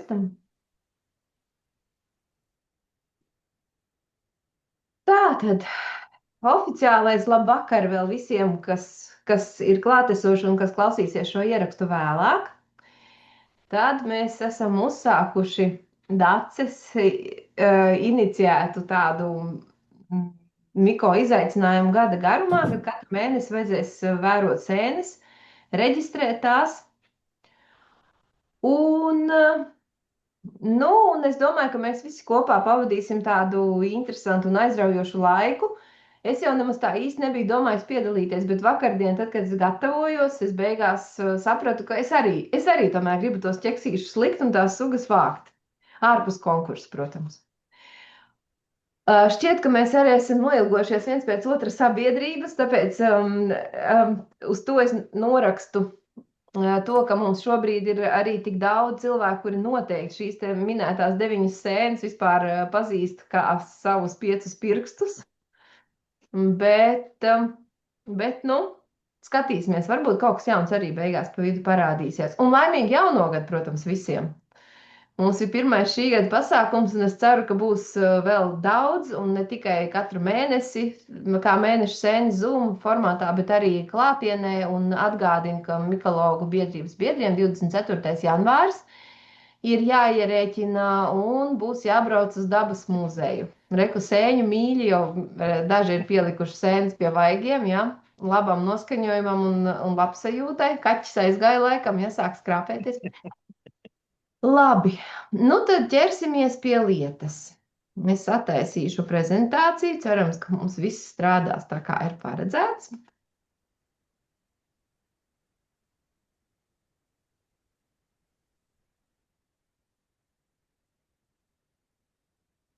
grieztam. Tātad, oficiālais labvakar vēl visiem, kas ir klātesoši un kas klausīsies šo ierakstu vēlāk. Tad mēs esam uzsākuši Daces iniciētu tādu mikro izaicinājumu gada garumā, kad katru mēnesi vajadzēs vērot sēnes, reģistrēt tās. Un es domāju, ka mēs visi kopā pavadīsim tādu interesantu un aizraujošu laiku. Es jau nemaz tā īsti nebiju domājis piedalīties, bet vakardien, tad, kad es gatavojos, es beigās sapratu, ka es arī tomēr gribu tos ķeksīšus likt un tās sugas vākt. Ārpus konkursa, protams. Šķiet, ka mēs arī esam noilgojušies viens pēc otra sabiedrības, tāpēc uz to es norakstu to, ka mums šobrīd ir arī tik daudz cilvēku, kuri noteikti šīs te minētās 9 sēnes vispār pazīst kā savus 5 pirkstus. Bet skatīsimies, varbūt kaut kas jauns arī beigās pa vidu parādīsies. Un laimīgi jauno gadu, protams, visiem. Mums ir pirmais šī gada pasākums, un es ceru, ka būs vēl daudz, un ne tikai katru mēnesi, kā mēneša sēnes Zoom formātā, bet arī klātienē, un atgādinu, ka Mikologu biedrības biedriem 24. janvārs ir jāierēķina un būs jābrauc uz dabas muzeju. Reku sēņu mīļi, jo daži ir pielikuši sēnes pie vaigiem, ja, labam noskaņojumam un labsajūtai. Kaķis aizgāja laikam, ja sāk skrāpēties. Labi, tad ķersimies pie lietas. Es attaisīšu prezentāciju, cerams, ka mums viss strādās tā, kā ir paredzēts.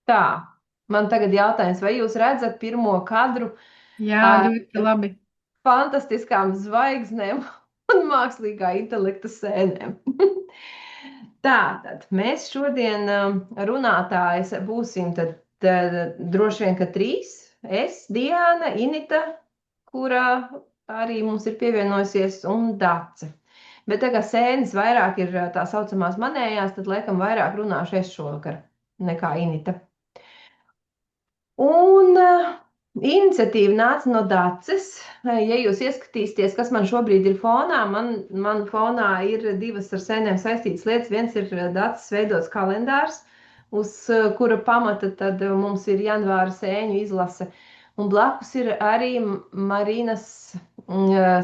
Tā, man tagad jautājums, vai jūs redzat pirmo kadru? Jā, ļoti labi. Fantastiskām zvaigznēm un mākslīgā intelekta sēnēm. Tātad mēs šodien runātājs būsim tad droši vien, ka 3. Es, Diana, Inita, kura arī mums ir pievienojusies, un Dace. Bet tā kā sēnes vairāk ir tā saucamās manējās, tad laikam vairāk runāšu es šovakar nekā Inita. Un iniciatīva nāca no Daces. Ja jūs ieskatīsieties, kas man šobrīd ir fonā, man fonā ir 2 ar sēnēm saistītas lietas. Viens ir Daces veidots kalendārs, uz kura pamata tad mums ir janvāra sēņu izlase. Un blakus ir arī Marinas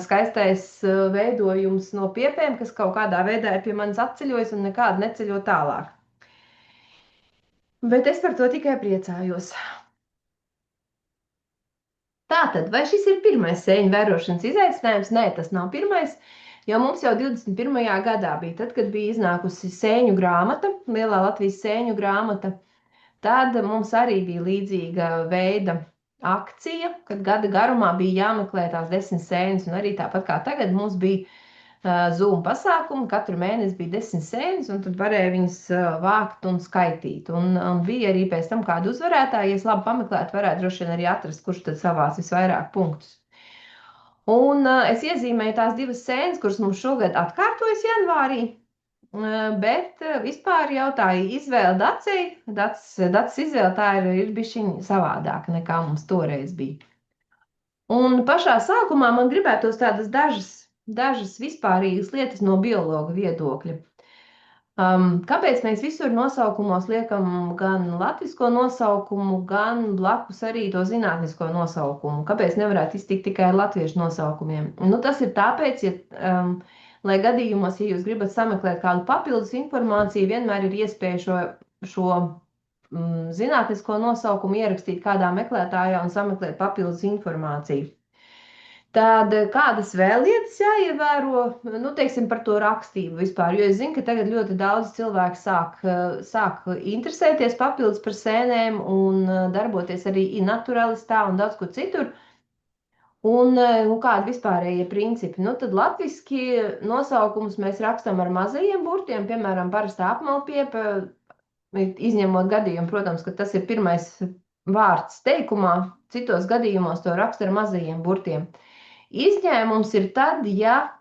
skaistais veidojums no piepēm, kas kaut kādā veidā ir pie manis atceļojis un nekādu neceļo tālāk. Bet es par to tikai priecājos. Tātad, vai šis ir pirmais sēņu vērošanas izaicinājums? Nē, tas nav pirmais, jo mums jau 21. gadā bija, tad, kad bija iznākusi sēņu grāmata, Lielā Latvijas sēņu grāmata, tad mums arī bija līdzīga veida akcija, kad gada garumā bija jāmeklē tās 10 sēnes, un arī tāpat kā tagad mums bija Zoom pasākumi, katru mēnesi bija 10 sēnes, un tad varēja viņas vākt un skaitīt. Un bija arī pēc tam kādu uzvarētāju, ja es labi pameklētu, varētu droši vien arī atrast, kurš tad savās visvairāk punktus. Un es iezīmēju tās 2 sēnes, kuras mums šogad atkārtojas janvārī, bet vispār jautāju izvēle Dacei. Daces izvēle tā ir bišķiņ savādāka nekā mums toreiz bija. Un pašā sākumā man gribētos tādas dažas vispārīgas lietas no biologa viedokļa. Kāpēc mēs visur nosaukumos liekam gan latvisko nosaukumu, gan blakus arī to zinātnisko nosaukumu? Kāpēc nevarētu iztikt tikai ar latviešu nosaukumiem? Tas ir tāpēc, lai gadījumos, ja jūs gribat sameklēt kādu papildus informāciju, vienmēr ir iespēja šo zinātnisko nosaukumu ierakstīt kādā meklētājā un sameklēt papildus informāciju. Tad kādas vēl lietas jāievēro, teiksim, par to rakstību vispār, jo es zinu, ka tagad ļoti daudz cilvēku sāk interesēties papildus par sēnēm un darboties arī naturalistā un daudz kur citur. Un kādi vispārējie principi? Tad latviski nosaukumus mēs rakstam ar mazajiem burtiem, piemēram, parastā apmalpiepa, izņemot gadījumu, protams, ka tas ir pirmais vārds teikumā, citos gadījumos to raksta ar mazajiem burtiem. Izņēmums ir tad, ja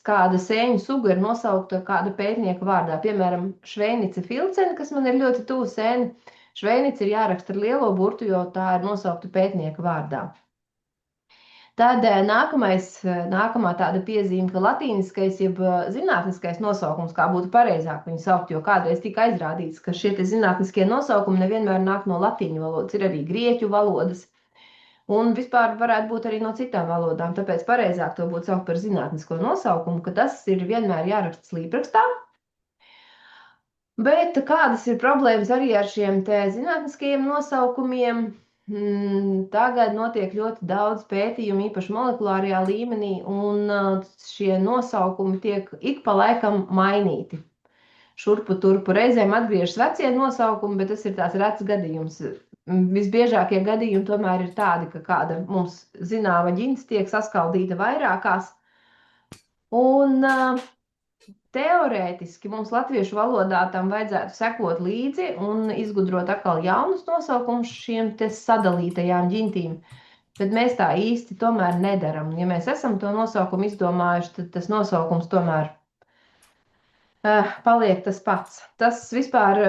kāda sēņu suga ir nosaukta kāda pētnieka vārdā. Piemēram, Šveinica filcene, kas man ir ļoti tuvu sēne. Šveinica ir jāraksta ar lielo burtu, jo tā ir nosaukta pētnieka vārdā. Tad nākamā tāda piezīme, ka latīniskais, jeb zinātniskais nosaukums, kā būtu pareizāk viņu saukt, jo kādreiz tika aizrādīts, ka šie zinātniskie nosaukumi nevienmēr nāk no latīņu valodas, ir arī grieķu valodas, un vispār varētu būt arī no citām valodām, tāpēc pareizāk to būtu saukt par zinātnisko nosaukumu, ka tas ir vienmēr jāraksta slīprakstā. Bet kādas ir problēmas arī ar šiem te zinātniskajiem nosaukumiem? Tagad notiek ļoti daudz pētījumu, īpaši molekulārajā līmenī, un šie nosaukumi tiek ik pa laikam mainīti. Šurpu turpu reizēm atgriežas vecie nosaukumi, bet tas ir tās rets gadījums. Visbiežākie gadījumi tomēr ir tādi, ka kāda mums zināma ģints tiek saskaldīta vairākās. Un teorētiski mums latviešu valodā tam vajadzētu sekot līdzi un izgudrot atkal jaunus nosaukumus šiem te sadalītajām ģintīm. Bet mēs tā īsti tomēr nedaram. Ja mēs esam to nosaukumu izdomājuši, tad tas nosaukums tomēr paliek tas pats. Tas vispār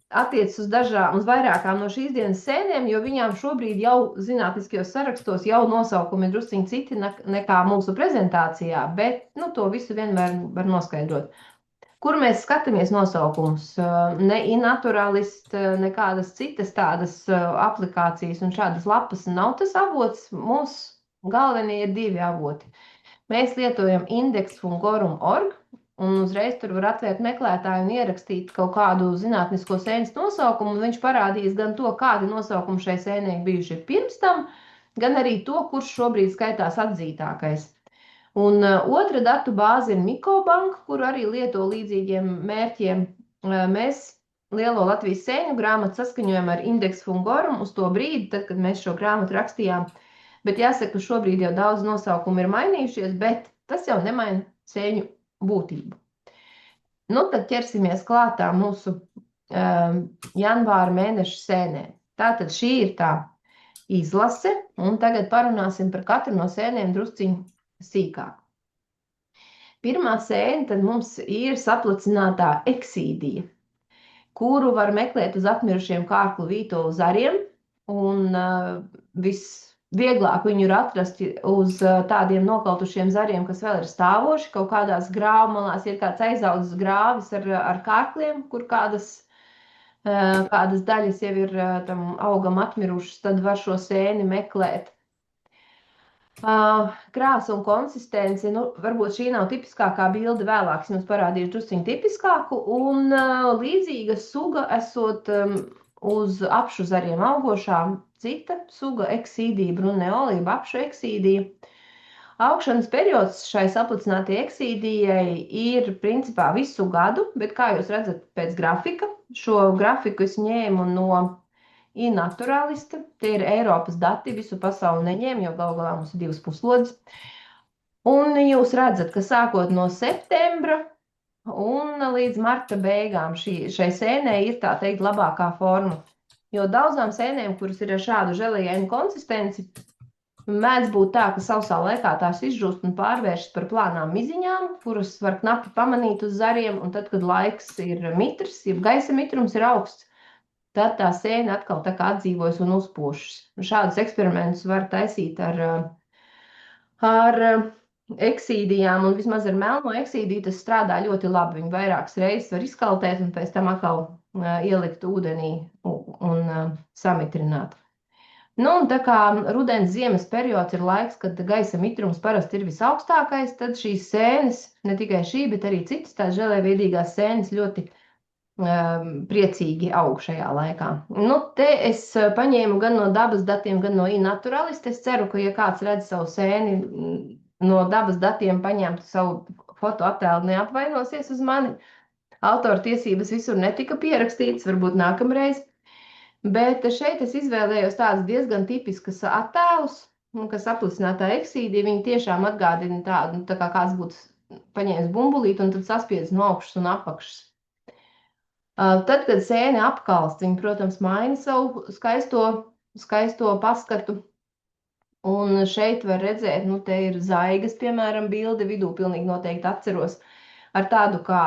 attiecas uz vairākām no šīs dienas sēnēm, jo viņām šobrīd jau zinātniskajos sarakstos jau nosaukumi ir drusciņi citi nekā mūsu prezentācijā, bet to visu vienmēr var noskaidrot. Kur mēs skatāmies nosaukumus? Ne iNaturalist, nekādas citas tādas aplikācijas un šādas lapas nav tas avots. Mums galvenie ir divi avoti. Mēs lietojam index.forum.org, un uzreiz tur var atvērt meklētāju un ierakstīt kaut kādu zinātnisko sēnes nosaukumu, un viņš parādīs gan to, kādi nosaukumi šai sēnei bijuši pirms tam, gan arī to, kurš šobrīd skaitās atzītākais. Un otra datu bāze ir Mikobank, kuru arī lieto līdzīgiem mērķiem. Mēs lielo Latvijas sēņu grāmatu saskaņojam ar index.forum uz to brīdi, tad, kad mēs šo grāmatu rakstījām. Bet jāsaka, ka šobrīd jau daudz nosaukumu ir mainījušies, bet tas jau nemaina sēņu būtību. Tad ķersimies klātā mūsu janvāra mēneša sēnēm. Tātad šī ir tā izlase, un tagad parunāsim par katru no sēnēm drusciņu sīkāk. Pirmā sēne tad mums ir saplicinātā eksīdija, kuru var meklēt uz atmirušiem kārklu vītolu zariem, un visvieglāk viņu ir atrast uz tādiem nokautušiem zariem, kas vēl ir stāvoši, kaut kādās grāvmalās ir kāds aizaudzis grāvis ar kārkliem, kur kādas daļas jau ir tam augam atmirušas, tad var šo sēni meklēt. Krāsa un konsistence, varbūt šī nav tipiskākā bilde, vēlāk es jums parādīšu drusciņu tipiskāku, un līdzīga suga esot uz apšu zariem augošā cita suga eksīdija, bruneolība apšu eksīdija. Augšanas periods šai saplicinātajai eksīdijai ir principā visu gadu, bet kā jūs redzat pēc grafika, šo grafiku es ņēmu no iNaturalista, tie ir Eiropas dati, visu pasauli neņēmu, jo galu galā mums ir 2 puslodes. Un jūs redzat, ka sākot no septembra un līdz marta beigām šai sēnei ir tā teikt labākā forma. Jo daudzām sēnēm, kuras ir ar šādu želējainu konsistenci, mēdz būt tā, ka sausā laikā tās izžūst un pārvēršas par plānām miziņām, kuras var knapi pamanīt uz zariem, un tad, kad laiks ir mitrs, ja gaisa mitrums ir augsts, tad tā sēne atkal tā kā atdzīvojas un uzpošas. Šādus eksperimentus var taisīt ar eksīdijām, un vismaz ar melno eksīdiju tas strādā ļoti labi. Viņu vairākas reizes var izkaltēt un pēc tam atkal ielikt ūdenī un samitrināt. Un tā kā rudens ziemas periods ir laiks, kad gaisa mitrums parasti ir visaugstākais, tad šīs sēnes, ne tikai šī, bet arī citas tās želēviedīgās sēnes ļoti priecīgi aug šajā laikā. Te es paņēmu gan no dabas datiem, gan no iNaturalista. Es ceru, ka ja kāds redz savu sēni no dabas datiem paņemt savu fotoattēlu, neapvainosies uz mani. Autora tiesības visur netika pierakstītas, varbūt nākamreiz. Bet šeit es izvēlējos tādas diezgan tipiskas attēlus, kas aplicinātā eksīdija, viņi tiešām atgādina tādu, tā kā kāds būtu paņēmis bumbulīti un tad saspiedis no augšas un apakšas. Tad, kad sēne apkalst, viņa, protams, maina savu skaisto paskatu, Un šeit var redzēt, nu, te ir zaigas, piemēram, bilde vidū, pilnīgi noteikti atceros, ar tādu kā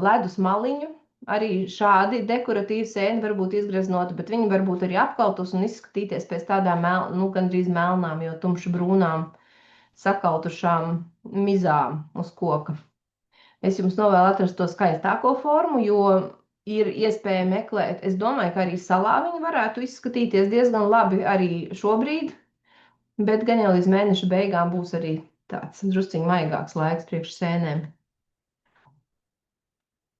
ledus maliņu. Arī šādi dekoratīvi sēni var būt izgreznoti, bet viņi var būt arī apkaltus un izskatīties pēc tādām, nu, gandrīz melnām, jo tumši brūnām, sakautušām mizām uz koka. Es jums novēlu atrast to skaistāko formu, jo ir iespēja meklēt. Es domāju, ka arī salā viņi varētu izskatīties diezgan labi arī šobrīd, bet gan jau līdz mēneša beigām būs arī tāds drusciņ maigāks laiks priekš sēnēm.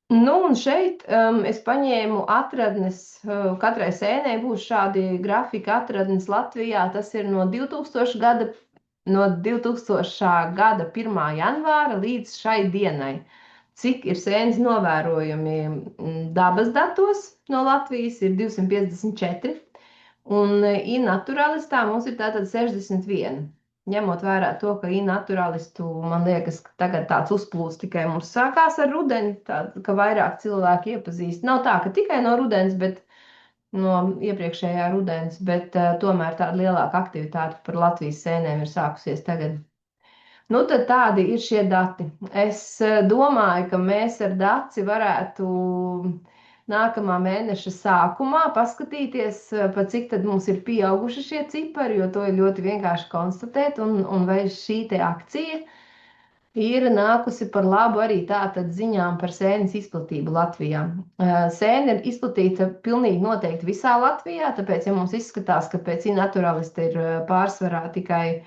Nu, un šeit es paņēmu atradnes, katrai sēnē būs šādi grafika atradnes Latvijā. Tas ir no 2000. gada 1. janvāra līdz šai dienai. Cik ir sēnes novērojami dabas datos no Latvijas, ir 254. Un inaturalistā mums ir tātad 61. Ņemot vērā to, ka inaturalistu, man liekas, ka tagad tāds uzplūst tikai mums sākās ar rudeni, ka vairāk cilvēki iepazīst. Nav tā, ka tikai no rudens, bet no iepriekšējā rudens, bet tomēr tāda lielāka aktivitāte par Latvijas sēnēm ir sākusies tagad. Nu, tad tādi ir šie dati. Es domāju, ka mēs ar Daci varētu nākamā mēneša sākumā paskatīties, pa cik tad mums ir pieauguši šie cipari, jo to ir ļoti vienkārši konstatēt, un vai šī te akcija ir nākusi par labu arī tātad ziņām par sēnes izplatību Latvijā. Sēne ir izplatīta pilnīgi noteikti visā Latvijā, tāpēc, ja mums izskatās, ka pēc inaturalista ir pārsvarā tikai,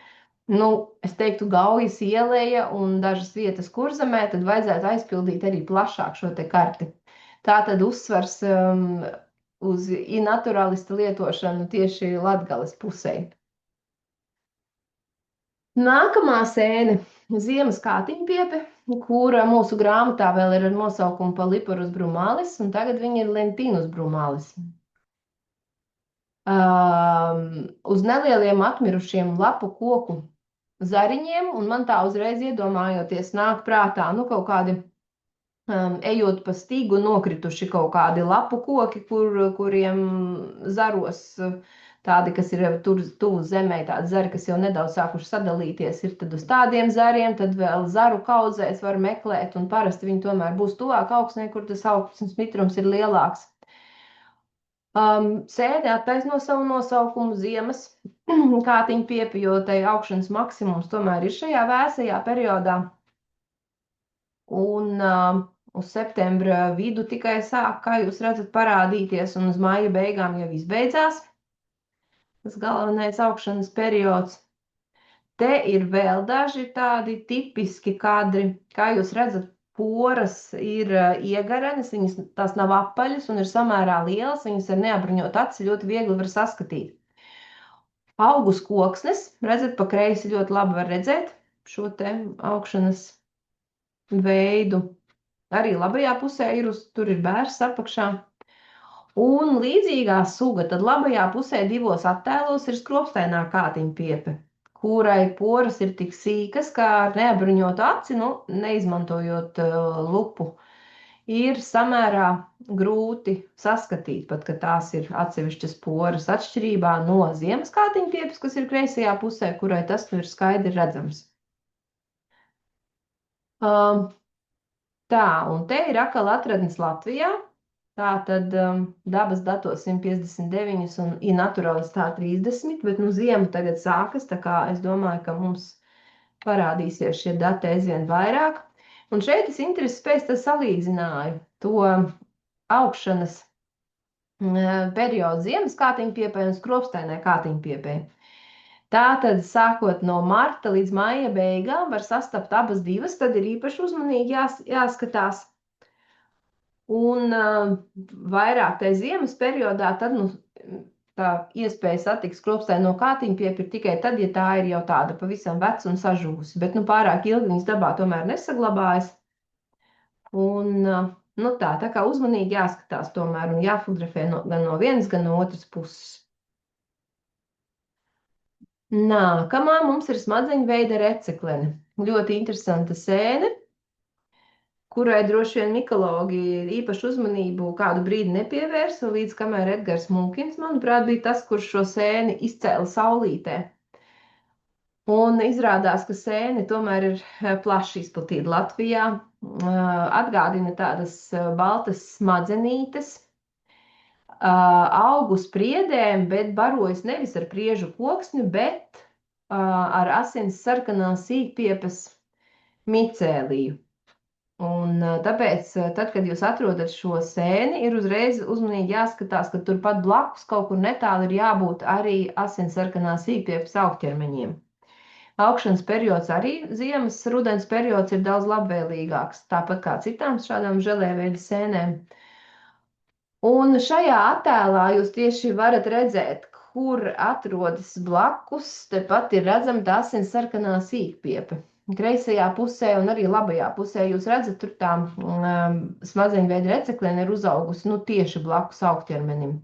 nu, es teiktu, Gaujas ieleja un dažas vietas Kurzemē, tad vajadzētu aizpildīt arī plašāk šo te karti. Tā tad uzsvars uz inaturalista lietošanu tieši Latgales pusē. Nākamā sēne - ziemas kātiņpiepe, kura mūsu grāmatā vēl ir ar nosaukumu Paliparus brumalis, un tagad viņa ir Lentinus brumalis. Uz nelieliem atmirušiem lapu koku zariņiem, un man tā uzreiz iedomājoties nāk prātā, nu, kaut kādi ejot pa stīgu nokrituši kaut kādi lapu koki, kuriem zaros tādi, kas ir tur tuvu zemē, tādi zari, kas jau nedaudz sākuši sadalīties, ir tad uz tādiem zariem, tad vēl zaru kaudzēs var meklēt, un parasti viņi tomēr būs tuvāk augsnē, kur tas augsnes mitrums ir lielāks. Sēde attaisno savu nosaukumu ziemas kātiņpiepe, jo tai augšanas maksimums tomēr ir šajā vēsajā periodā. Un uz septembra vidu tikai sāk, kā jūs redzat, parādīties, un uz maija beigām jau izbeidzās tas galvenais augšanas periods. Te ir vēl daži tādi tipiski kadri, kā jūs redzat, poras ir iegarenas, viņas tās nav apaļas un ir samērā lielas, viņas ar neapbruņot aci ļoti viegli var saskatīt. Augus koksnes, redzat, pa kreisi ļoti labi var redzēt šo te augšanas veidu. Arī labajā pusē tur ir bērs apakšā. Un līdzīgā suga, tad labajā pusē divos attēlos ir skropstainā kātiņpiepe, kurai poras ir tik sīkas, kā ar neapbruņotu aci, nu, neizmantojot lupu, ir samērā grūti saskatīt, pat, ka tās ir atsevišķas poras atšķirībā no ziemas kātiņpiepes, kas ir kreisajā pusē, kurai tas nu ir skaidri redzams. Tā, un te ir atkal atradnes Latvijā. Tā tad dabas datos 159 un inaturalistā 30, bet nu ziema tagad sākas, tā kā es domāju, ka mums parādīsies šie dati aizvien vairāk. Un šeit es intereses pēc salīdzināju to augšanas periodu ziemas kātiņpiepē un skropstainai kātiņpiepē. Tātad, sākot no marta līdz maija beigām, var sastapt abas divas, tad ir īpaši uzmanīgi jāskatās. Un vairāk tai ziemas periodā, tad nu, tā iespēja satikt skropstaino kātiņpiepi ir tikai tad, ja tā ir jau tāda pavisam veca un sažūsi. Bet nu, pārāk ilgi viņas dabā tomēr nesaglabājas. Un nu, tā kā uzmanīgi jāskatās tomēr un jāfotografē gan no vienas, gan no otras puses. Nākamā mums ir smadzeņveida receklene. Ļoti interesanta sēne, kurai droši vien mikologi īpašu uzmanību kādu brīdi nepievērsa, līdz kamēr Edgars Munkins, manuprāt, bija tas, kurš šo sēni izcēla saulītē. Un izrādās, ka sēne tomēr ir plaši izplatīta Latvijā. Atgādina tādas baltas smadzenītes, aug uz priedēm, bet barojas nevis ar priežu koksni, bet ar asins sarkanās sīkpiepes micēliju. Un tāpēc, tad, kad jūs atrodat šo sēni, ir uzreiz uzmanīgi jāskatās, ka turpat blakus kaut kur netālu ir jābūt arī asinsarkanās sīkpiepes augķermeņiem. Augšanas periods arī ziemas, rudens periods ir daudz labvēlīgāks, tāpat kā citām šādām želēveida sēnēm. Un šajā attēlā jūs tieši varat redzēt, kur atrodas blakus, tepat ir redzama tā asinsarkanā sīkpiepe. Kreisajā pusē un arī labajā pusē jūs redzat, tur tā smadzeņveida receklēne ir uzaugusi tieši blakus augķermenim.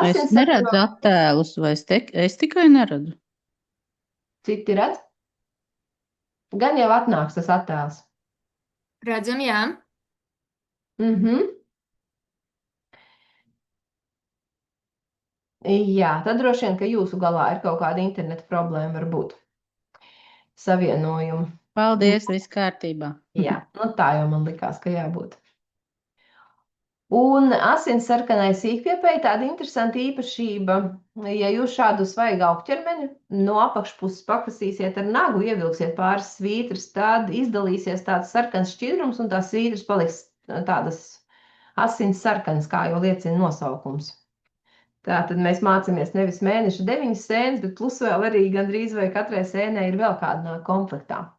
Es neredzu attēlus, vai es tikai neredzu? Citi redz? Gan jau atnāks tas attēls. Redzam, jā. Jā, tad droši vien, ka jūsu galā ir kaut kāda interneta problēma varbūt. Savienojumu. Paldies, viss kārtībā. Jā, tā jau man likās, ka jābūt. Un asinsarkanai sīkpiepei tāda interesanta īpašība, ja jūs šādu svaigu augķermeni no apakšpuses pakasīsiet ar nagu, ievilksiet pāris svītras, tad izdalīsies tāds sarkans šķidrums un tās svītras paliks tādas asinsarkanas, kā jau liecina nosaukums. Tātad mēs mācāmies nevis mēneša 9 sēnes, bet plus vēl arī gandrīz vai katrai sēnē ir vēl kāda nāk komplektā.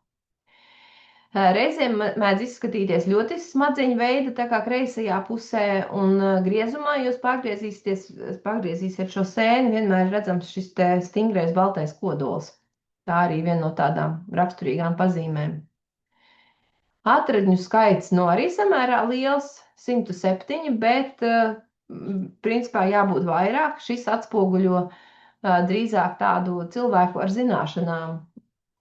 Reizēm mēdz izskatīties ļoti smadzeņu veida, tā kā kreisajā pusē, un griezumā jūs pagriezīsiet šo sēni, vienmēr redzams šis te stingrais baltais kodols. Tā arī viena no tādām raksturīgām pazīmēm. Atradņu skaits arī samērā liels, 107, bet principā jābūt vairāk. Šis atspoguļo drīzāk tādu cilvēku ar zināšanām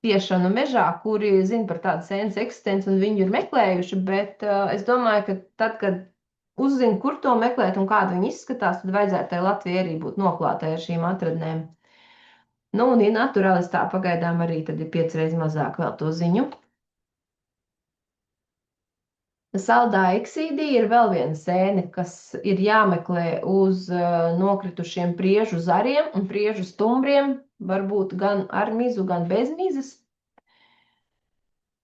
tiešanu mežā, kuri zina par tādu sēnes eksistenci un viņu ir meklējuši, bet es domāju, ka tad, kad uzzina, kur to meklēt un kāda viņa izskatās, tad vajadzētu tai Latvijai arī būt noklātai ar šīm atradnēm. Un ja naturalistā pagaidām arī tad ir 5 reizes mazāk vēl to ziņu. Saldā eksīdija ir vēl viena sēne, kas ir jāmeklē uz nokritušiem priežu zariem un priežu stumbriem, varbūt gan ar mizu, gan bez mizas.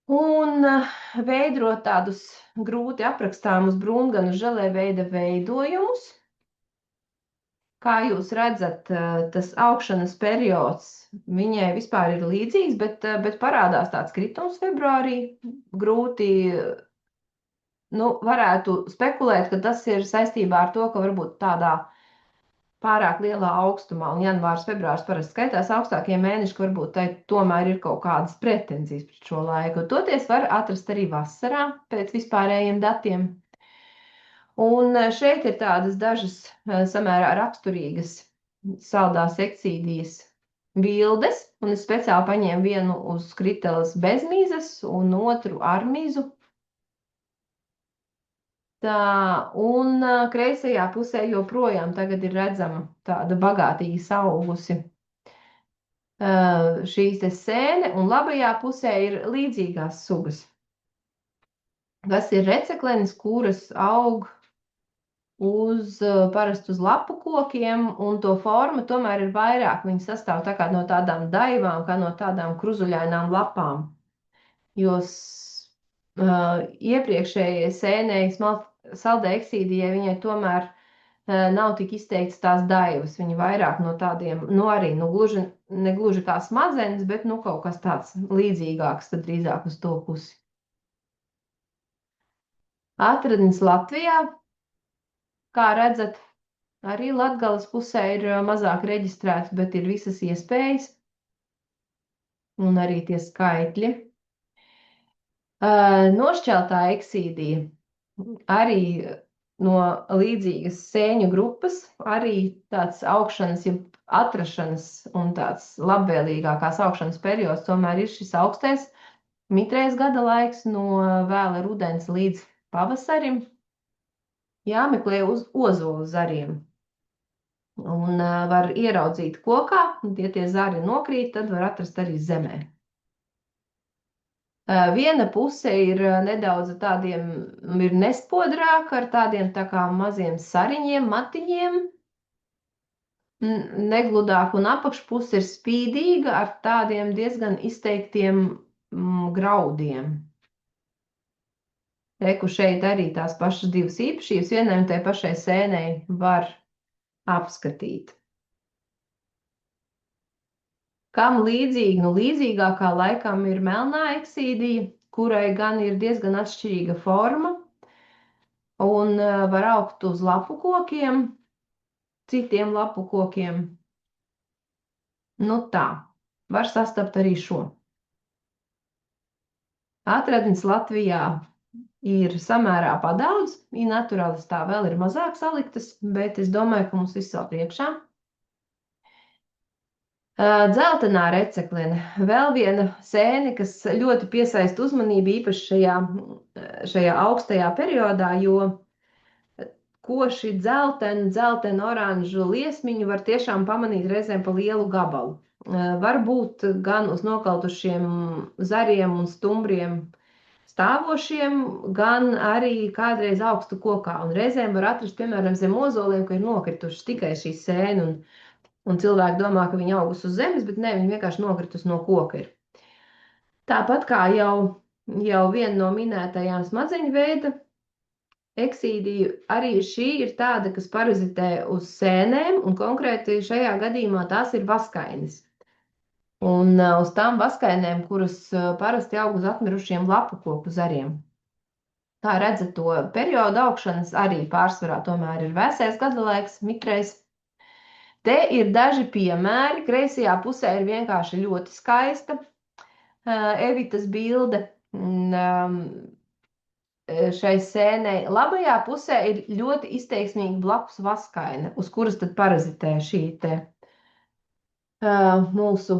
Un veidot tādus grūti aprakstāmus brūnganu želēveida veidojumus. Kā jūs redzat, tas augšanas periods viņai vispār ir līdzīgs, bet parādās tāds kritums februārī. Grūti varētu spekulēt, ka tas ir saistībā ar to, ka varbūt tādā pārāk lielā augstumā, un janvārs, februārs parasti skaitās augstākie mēneši, ka varbūt tai tomēr ir kaut kādas pretenzijas pret šo laiku. Toties var atrast arī vasarā pēc vispārējiem datiem. Un šeit ir tādas dažas samērā raksturīgas saldās eksīdijas bildes, un es speciāli paņēmu vienu uz kriteles bez mizas un otru ar mizu. Un kreisajā pusē joprojām tagad ir redzama tāda bagātīgi saugusi šīs te sēne, un labajā pusē ir līdzīgās sugas, kas ir receklenes, kuras aug parasti uz lapu kokiem, un to forma tomēr ir vairāk. Viņi sastāv tā kā no tādām daivām, kā no tādām kruzuļainām lapām. Jos iepriekšējai sēnei saldai eksīdijai viņai tomēr nav tik izteikts tās daivas. Viņa vairāk no tādiem, arī negluži kā smadzenes, bet kaut kas tāds līdzīgāks, tad drīzāk uz to pusi. Atradnes Latvijā, kā redzat, arī Latgales pusē ir mazāk reģistrēts, bet ir visas iespējas un arī tie skaitļi. Nošķeltā eksīdija arī no līdzīgas sēņu grupas, arī tāds augšanas, ja atrašanas un tāds labvēlīgākās augšanas periods tomēr ir šis augstais mitrais gada laiks no vēla rudens līdz pavasarim. Jāmeklē uz ozolu zariem. Un var ieraudzīt kokā, un ja tie zari nokrīt, tad var atrast arī zemē. Viena puse ir nedaudz tādiem, ir nespodrāka ar tādiem tā kā maziem sariņiem, matiņiem, negludāk, un apakšpuse ir spīdīga ar tādiem diezgan izteiktiem graudiem. Reku šeit arī tās pašas divas īpašības, vienai un tai pašai sēnei var apskatīt. Kam līdzīgi? Nu, līdzīgākā laikam ir melnā eksīdija, kurai gan ir diezgan atšķirīga forma un var augt uz lapu kokiem, citiem lapu kokiem. Nu tā, var sastapt arī šo. Atradnes Latvijā ir samērā padaudz, naturālis tā vēl ir mazāk saliktas, bet es domāju, ka mums viss vēl priekšā. Dzeltenā receklene, vēl viena sēne, kas ļoti piesaista uzmanību īpaši šajā augstajā periodā, jo koši dzeltenu oranžu liesmiņu var tiešām pamanīt reizēm pa lielu gabalu. Varbūt gan uz nokautušiem zariem un stumbriem stāvošiem, gan arī kādreiz augstu kokā. Un reizēm var atrast, piemēram, zem ozoliem, ka ir nokrituši tikai šī sēne, un cilvēki domā, ka viņi augus uz zemes, bet ne, viņi vienkārši nokritus no koka ir. Tāpat kā jau viena no minētajām smadzeņu veida eksīdiju, arī šī ir tāda, kas parazitē uz sēnēm, un konkrēti šajā gadījumā tās ir vaskainis. Un uz tām vaskainēm, kuras parasti aug uz atmirušiem lapu koku zariem. Kā redzat, to periodu augšanas arī pārsvarā tomēr ir vēsais gadalaiks, mikrais. Te ir daži piemēri. Kreisajā pusē ir vienkārši ļoti skaista Evitas bilde šai sēnei. Labajā pusē ir ļoti izteiksmīgi blakus vaskaina, uz kuras tad parazitē šī te mūsu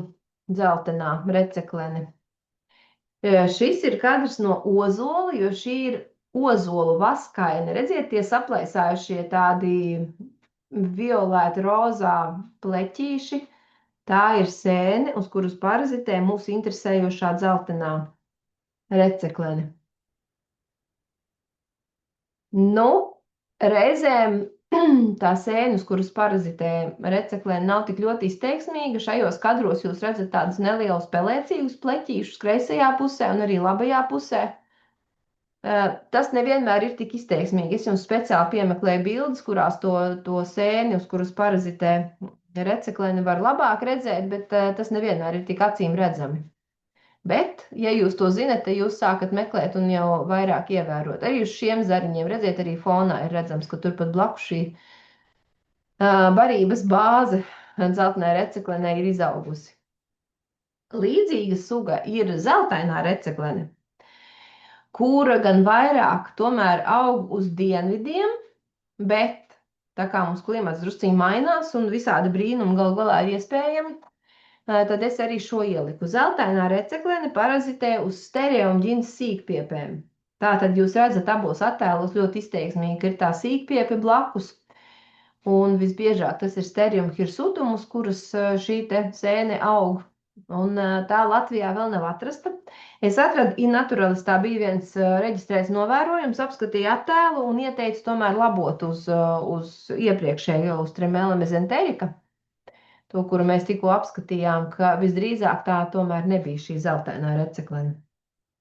dzeltenā receklene. Šis ir kadrs no ozola, jo šī ir ozolu vaskaina. Redziet, tie saplēsājušie tādi violēti rozā pleķīši. Tā ir sēne, uz kuras parazitē mūsu interesējošā dzeltenā receklene. Nu, reizēm tā sēne, uz kuras parazitē receklene, nav tik ļoti izteiksmīga. Šajos kadros jūs redzat tādus nelielus pelēcīgus pleķīšus kreisajā pusē un arī labajā pusē. Tas nevienmēr ir tik izteiksmīgi. Es jums speciāli piemeklēju bildes, kurās to sēni, uz kuras parazitē recekleni var labāk redzēt, bet tas nevienmēr ir tik acīm redzami. Bet, ja jūs to zinat, tad jūs sākat meklēt un jau vairāk ievērot. Arī uz šiem zariņiem, redziet, arī fonā ir redzams, ka turpat blakus šī barības bāze dzeltenai receklenei ir izaugusi. Līdzīga suga ir zeltainā receklene, kura gan vairāk tomēr aug uz dienvidiem, bet tā kā mums klimats drusciņi mainās un visādi brīnumi galu galā ir iespējami, tad es arī šo ieliku. Zeltainā receklene parazitē uz stereomģinas sīkpiepēm. Tātad jūs redzat abos attēlos ļoti izteiksmīgi, ka ir tā sīkpiepe blakus. Un visbiežāk tas ir stereum hirsutumus, kuras šī te sēne aug. Un tā Latvijā vēl nav atrasta. Es atradu iNaturalis, tā bija viens reģistrēts novērojums, apskatīju attēlu un ieteicu tomēr labot uz iepriekšējo, uz Tremella mesenterica, to, kuru mēs tikko apskatījām, ka visdrīzāk tā tomēr nebija šī zeltainā receklene.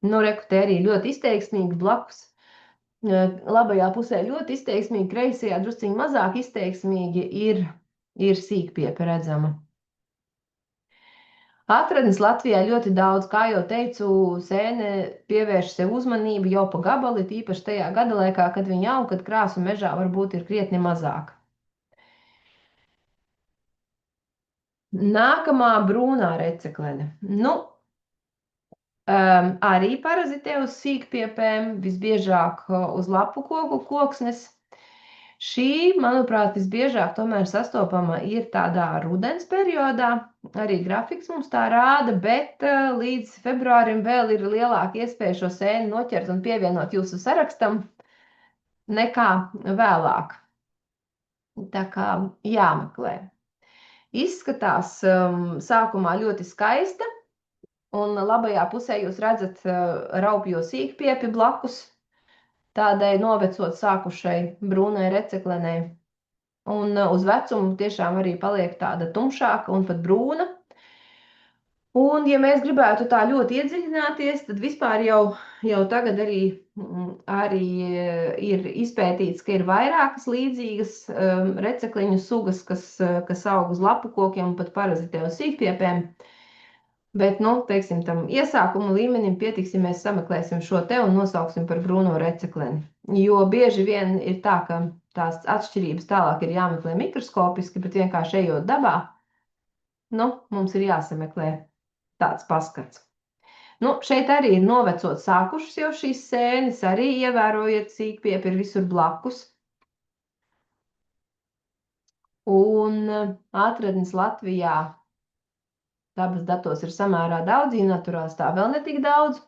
Nu, reku, te arī ļoti izteiksmīgi blakus. Labajā pusē ļoti izteiksmīgi, kreisajā drusciņi mazāk izteiksmīgi ir sīkpiepe redzama. Atradnes Latvijā ļoti daudz, kā jau teicu, sēne pievērš sev uzmanību jau pa gabali, īpaši tajā gadalaikā, kad viņi aug, kad krāsu mežā varbūt ir krietni mazāk. Nākamā brūnā receklene. Nu, arī parazitē uz sīkpiepēm, visbiežāk uz lapu koku koksnes. Šī, manuprāt, visbiežāk tomēr sastopama ir tādā rudens periodā. Arī grafiks mums tā rāda, bet līdz februārim vēl ir lielāka iespēja šo sēni noķert un pievienot jūsu sarakstam nekā vēlāk. Tā kā jāmeklē. Izskatās sākumā ļoti skaista, un labajā pusē jūs redzat raupjo sīkpiepi blakus, tādai novecot sākušai brūnai receklenei. Un uz vecumu tiešām arī paliek tāda tumšāka un pat brūna. Un, ja mēs gribētu tā ļoti iedziļināties, tad vispār jau tagad arī ir izpētīts, ka ir vairākas līdzīgas recekliņu sugas, kas aug uz lapu kokiem un pat parazitē uz sīkpiepēm. Bet, teiksim, tam iesākuma līmenim pietiks, ja mēs sameklēsim šo te un nosauksim par brūno recekleni. Jo bieži vien ir tā, ka tās atšķirības tālāk ir jāmeklē mikroskopiski, bet vienkārši ejot dabā, mums ir jāsameklē tāds paskats. Šeit arī ir novecot sākušas jau šīs sēnes, arī ievērojiet sīkpiepi ir visur blakus. Un atradnes Latvijā dabas datos ir samērā daudz, naturāls tā vēl netik daudz.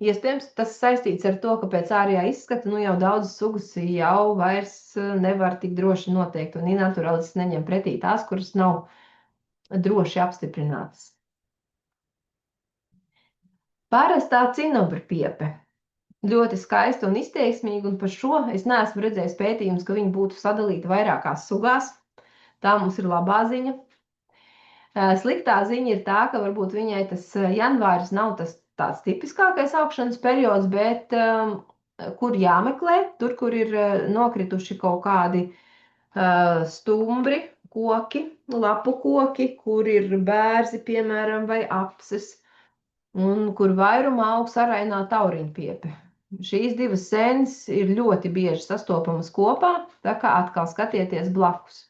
Iespējams, tas saistīts ar to, ka pēc ārējā izskata jau daudzas sugas jau vairs nevar tik droši noteikt, un naturālists neņem pretī tās, kuras nav droši apstiprinātas. Parastā cinobrpiepe. Ļoti skaista un izteiksmīga, un par šo es neesmu redzējis pētījumus, ka viņi būtu sadalīti vairākās sugās. Tā mums ir labā ziņa. Sliktā ziņa ir tā, ka varbūt viņai tas janvāris nav tas tāds tipiskākais augšanas periods, bet kur jāmeklē, tur, kur ir nokrituši kaut kādi stumbri, koki, lapu koki, kur ir bērzi, piemēram, vai apses, un kur vairumā aug sarainā tauriņpiepe. Šīs divas sēnes ir ļoti bieži sastopamas kopā, tā kā atkal skatieties blakus.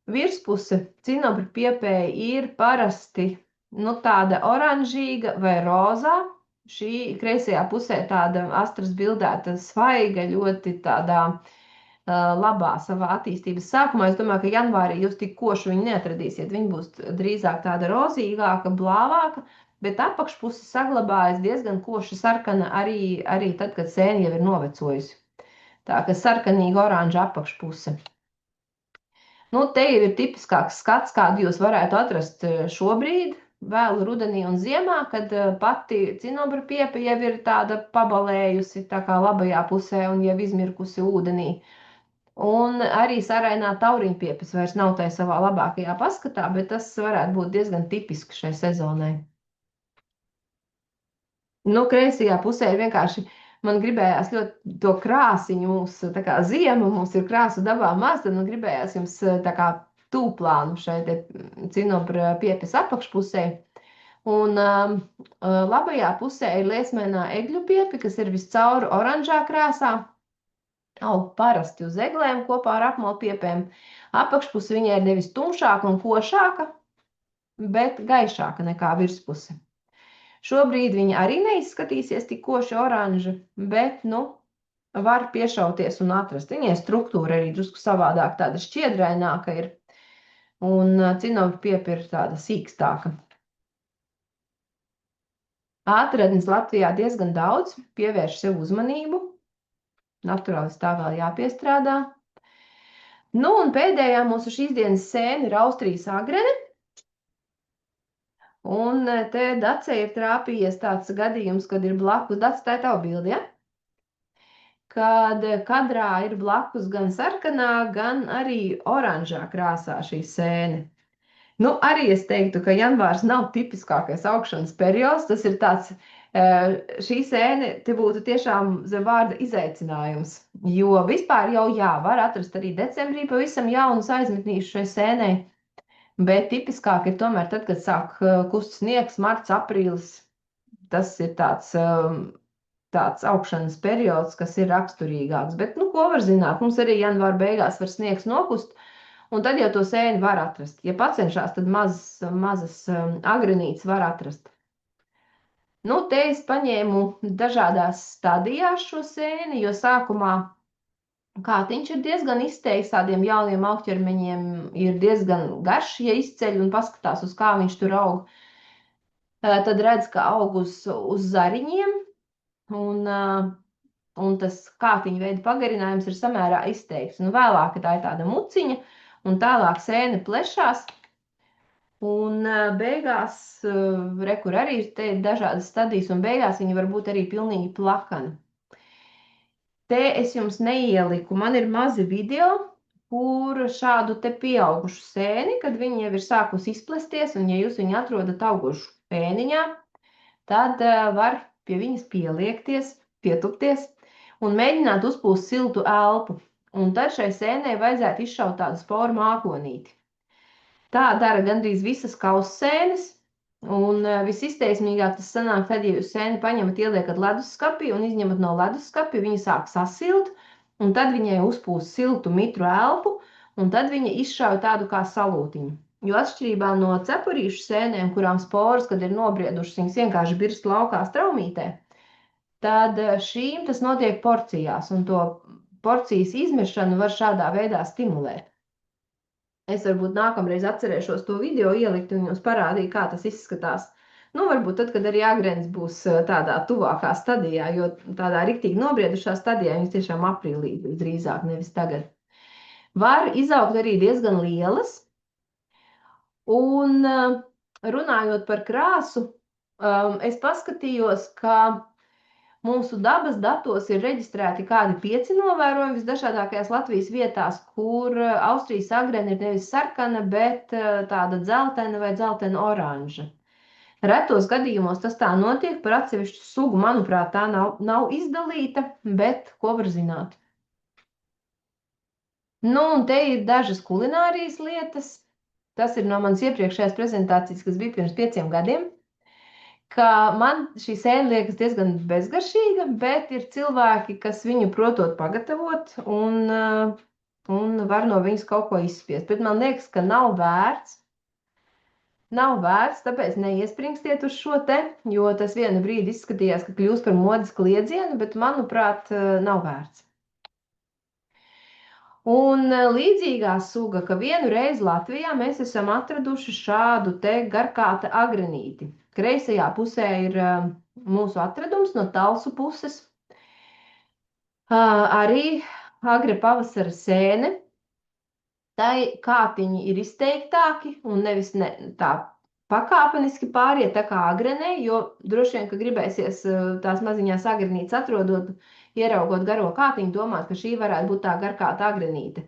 Virspuse cinobrpiepei ir parasti tāda oranžīga vai rozā. Šī kreisajā pusē tāda astras bildēta svaiga, ļoti tādā labā savā attīstības sākumā. Es domāju, ka janvārī jūs tik košu viņu neatradīsiet. Viņa būs drīzāk tāda rozīgāka, blāvāka, bet apakšpuse saglabājas diezgan koši sarkana arī tad, kad sēne jau ir novecojusi. Tā ka sarkanīga oranža apakšpuse. Te jau ir tipiskāks skats, kādu jūs varētu atrast šobrīd, vēlu rudenī un ziemā, kad pati cinobrpiepe jau ir tāda pabalējusi, tā kā labajā pusē un jau izmirkusi ūdenī. Un arī sarainā tauriņpiepes vairs nav tai savā labākajā paskatā, bet tas varētu būt diezgan tipiski šai sezonai. Kreisajā pusē ir vienkārši, man gribējās ļoti to krāsiņu, tā kā ziema, mums ir krāsu dabā maz, tad man gribējās jums tā kā tūplānu šeit cinobrpiepes apakšpusē. Un labajā pusē ir liesmēnā egļupiepe, kas ir viscaur oranžā krāsā, aug parasti uz eglēm kopā ar apmalpiepēm. Apakšpuse viņai ir nevis tumšāka un košāka, bet gaišāka nekā virspuse. Šobrīd viņa arī neizskatīsies tik koši oranža, bet, var piešauties un atrast. Viņai struktūra arī drusku savādāk, tāda šķiedraināka ir, un cinobrpiepe ir tāda sīkstāka. Atradnes Latvijā diezgan daudz, pievērš sev uzmanību. Naturālis tā vēl jāpiestrādā. Un pēdējā mūsu šīs dienas sēne ir Austrijas agrene. Un te Dacei ir trāpījies tāds gadījums, kad ir blakus, Dace, tā ir tava bilde, ja? Kad kadrā ir blakus gan sarkanā, gan arī oranžā krāsā šī sēne. Arī es teiktu, ka janvārs nav tipiskākais augšanas periods, tas ir tāds, šī sēne te būtu tiešām zem vārda izaicinājums, jo vispār jau var atrast arī decembrī pavisam jaunus aizmetnīšus šai sēnei. Bet tipiskāk ir tomēr tad, kad sāk kust sniegs, marts, aprīlis. Tas ir tāds augšanas periods, kas ir raksturīgāks. Bet, ko var zināt? Mums arī janvāra beigās var sniegs nokust, un tad jau to sēni var atrast. Ja pacenšās, tad mazas agrenītes var atrast. Te es paņēmu dažādās stadijās šo sēni, jo sākumā kātiņš ir diezgan izteikts, tādiem jauniem augķermeņiem ir diezgan garš, ja izceļ un paskatās, uz kā viņš tur aug. Tad redz, ka aug uz zariņiem, un un tas kātiņa veida pagarinājums ir samērā izteikts. Un vēlāk tā ir tāda muciņa, un tālāk sēne plešās. Un beigās, kur arī ir dažādas stadijas, un beigās viņi var būt arī pilnīgi plakani. Te es jums neieliku, man ir mazi video, kur šādu te pieaugušu sēni, kad viņi jau ir sākusi izplesties, un ja jūs viņu atrodat augušu pēniņā, tad var pie viņas pieliekties, pietupties un mēģināt uzpūst siltu elpu. Un tad šai sēnei vajadzētu izšaut tādu sporu mākonīti. Tā dara gandrīz visas kaussēnes, un visizteiksmīgāk tas sanāk tad, ja jūs sēni paņemat, ieliekat leduskapī un izņemat no leduskapī, viņa sāk sasilt, un tad viņai uzpūst siltu mitru elpu, un tad viņa izšauj tādu kā salūtiņu. Jo atšķirībā no cepurīšu sēnēm, kurām sporas, kad ir nobriedušas, viņas vienkārši birst laukā straumītē, tad šīm tas notiek porcijās, un to porcijas izmešanu var šādā veidā stimulēt. Es varbūt nākamreiz atcerēšos to video ielikt un jums parādīt, kā tas izskatās. Nu, varbūt tad, kad arī agrens būs tādā tuvākā stadijā, jo tādā riktīgi nobriedušā stadijā viņas tiešām aprīlī drīzāk, nevis tagad. Var izaugt arī diezgan lielas. Un runājot par krāsu, es paskatījos, ka mūsu dabas datos ir reģistrēti kādi 5 novērojumi visdažādākajās Latvijas vietās, kur Austrijas agrena ir nevis sarkana, bet tāda dzeltena vai dzeltena oranža. Retos gadījumos tas tā notiek, par atsevišķu sugu, manuprāt, tā nav izdalīta, bet ko var zināt. Nu, un te ir dažas kulinārijas lietas. Tas ir no manas iepriekšējās prezentācijas, kas bija pirms 5 gadiem. Ka man šī sēne liekas diezgan bezgaršīga, bet ir cilvēki, kas viņu protot pagatavot un var no viņas kaut ko izspiest. Bet man liekas, ka nav vērts. Nav vērts, tāpēc neiespringstiet uz šo te, jo tas vienu brīdi izskatījās, ka kļūst par modes kliedzienu, bet manuprāt, nav vērts. Un līdzīgā suga, ka vienu reizi Latvijā mēs esam atraduši šādu te garkāta agrenīti. Kreisajā pusē ir mūsu atradums no Talsu puses. Arī agre pavasara sēne. Tai kātiņi ir izteiktāki un nevis tā pakāpeniski pāriet tā kā agrenē, jo droši vien, ka gribēsies tās maziņās agrenītes atrodot, ieraugot garo kātiņu, domāt, ka šī varētu būt tā garkāta agrenīte.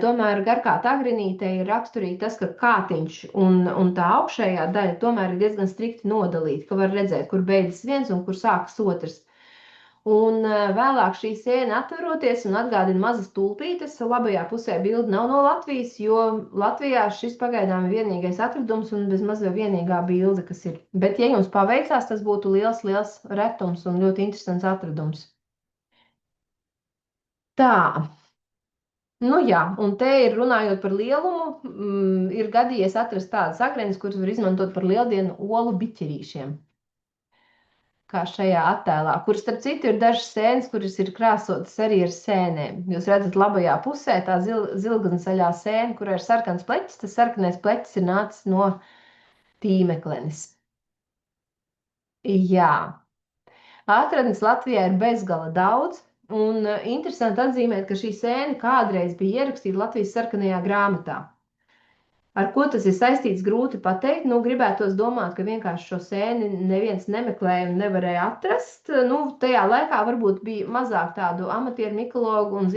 Tomēr garkāta agrenīte ir raksturīgi tas, ka kātiņš un tā augšējā daļa tomēr ir diezgan strikti nodalīta, ka var redzēt, kur beidzas viens un kur sākas otrs. Un vēlāk šī sēna atveroties un atgādina mazas tulpītes, labajā pusē bilde nav no Latvijas, jo Latvijā šis pagaidām ir vienīgais atradums un bez maz vienīgā bilde, kas ir. Bet, ja jums paveiksās, tas būtu liels retums un ļoti interesants atradums. Tā. Nu jā, un te ir runājot par lielumu, ir gadījies atrast tādas agrenes, kuras var izmantot par lieldienu olu biķerīšiem. Kā šajā attēlā, kur starp citu ir dažas sēnes, kuras ir krāsotas arī ar sēnēm. Jūs redzat labajā pusē tā zilganzaļā sēne, kurā ir sarkans pleķis, tas sarkanais pleķis ir nācis no tīmeklenes. Jā. Atradnes Latvijā ir bezgala daudz. Un interesanti atzīmēt, ka šī sēne kādreiz bija ierakstīta Latvijas sarkanajā grāmatā. Ar ko tas ir saistīts, grūti pateikt. Nu, gribētos domāt, ka vienkārši šo sēni neviens nemeklēja un nevarēja atrast. Nu, tajā laikā varbūt bija mazāk tādu amatieru mikologu un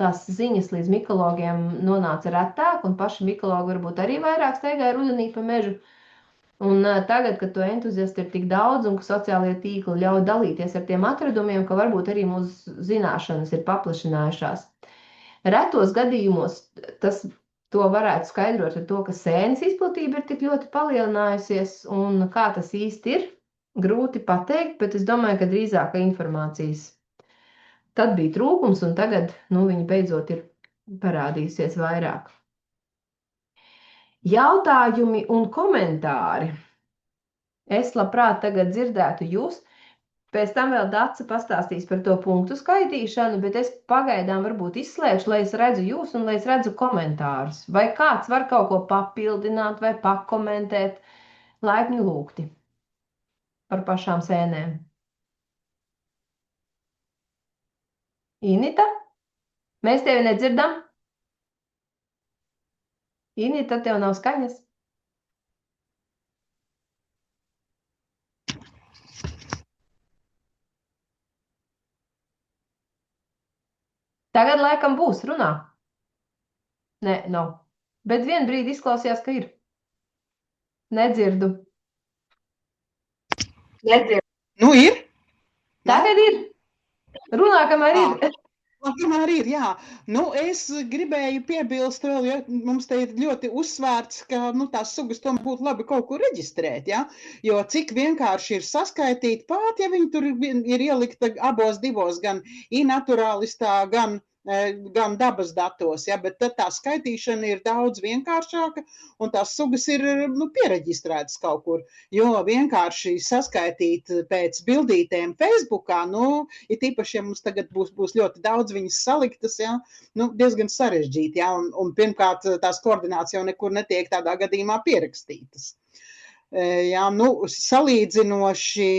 tās ziņas līdz mikologiem nonāca retāk, un paši mikologi varbūt arī vairāk staigāja rudenī pa mežu. Un tagad, kad to entuziasti ir tik daudz un ka sociālie tīkli ļauj dalīties ar tiem atradumiem, ka varbūt arī mūsu zināšanas ir paplašinājušās. Retos gadījumos to varētu skaidrot ar to, ka sēnes izplatība ir tik ļoti palielinājusies, un kā tas īsti ir, grūti pateikt, bet es domāju, ka drīzāk informācijas tad bija trūkums, un tagad viņa beidzot ir parādījusies vairāk. Jautājumi un komentāri. Es labprāt tagad dzirdētu jūs. Pēc tam vēl Dace pastāstīs par to punktu skaitīšanu, bet es pagaidām varbūt izslēgšu, lai es redzu jūs un lai es redzu komentārus. Vai kāds var kaut ko papildināt vai pakomentēt, laipni lūgti par pašām sēnēm. Inita, mēs tevi nedzirdam. Inita, tev nav skaņas. Tagad laikam būs, runā. Nē, nav. Bet vien brīdi izklausījās, ka ir. Nedzirdu. Nu, ir? Tagad ir. Runā, kamēr ir. Tomēr ir, jā. Nu, es gribēju piebilst vēl, ja mums te ir ļoti uzsvērts, ka tās sugas tomēr būtu labi kaut kur reģistrēt, ja? Jo cik vienkārši ir saskaitīt pat, ja viņi tur ir ielikta abos divos, gan iNaturalistā, gan dabas datos, ja? Bet tad tā skaitīšana ir daudz vienkāršāka un tās sugas ir piereģistrētas kaut kur, jo vienkārši saskaitīt pēc bildītēm Facebookā, ir tīpaši, ja mums tagad būs ļoti daudz viņas saliktas, ja? Diezgan sarežģīti, ja? Un pirmkārt tās koordinācijas jau nekur netiek tādā gadījumā pierakstītas. Jā, salīdzinoši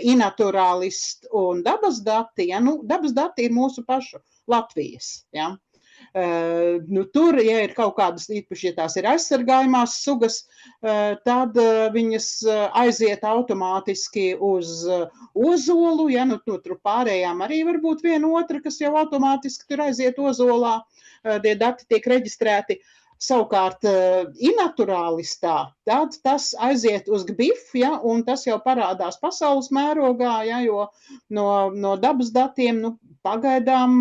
iNaturalist un dabas dati, ja, dabas dati ir mūsu pašu Latvijas, ja. Tur, ja ir kaut kādas, īpaši, ja tās ir aizsargājumās sugas, tad viņas aiziet automātiski uz ozolu, ja, tur pārējām arī varbūt viena otra, kas jau automātiski tur aiziet ozolā, tie dati tiek reģistrēti. Savukārt iNaturalistā, tad tas aiziet uz GBIF, ja, un tas jau parādās pasaules mērogā, ja, jo no dabas datiem pagaidām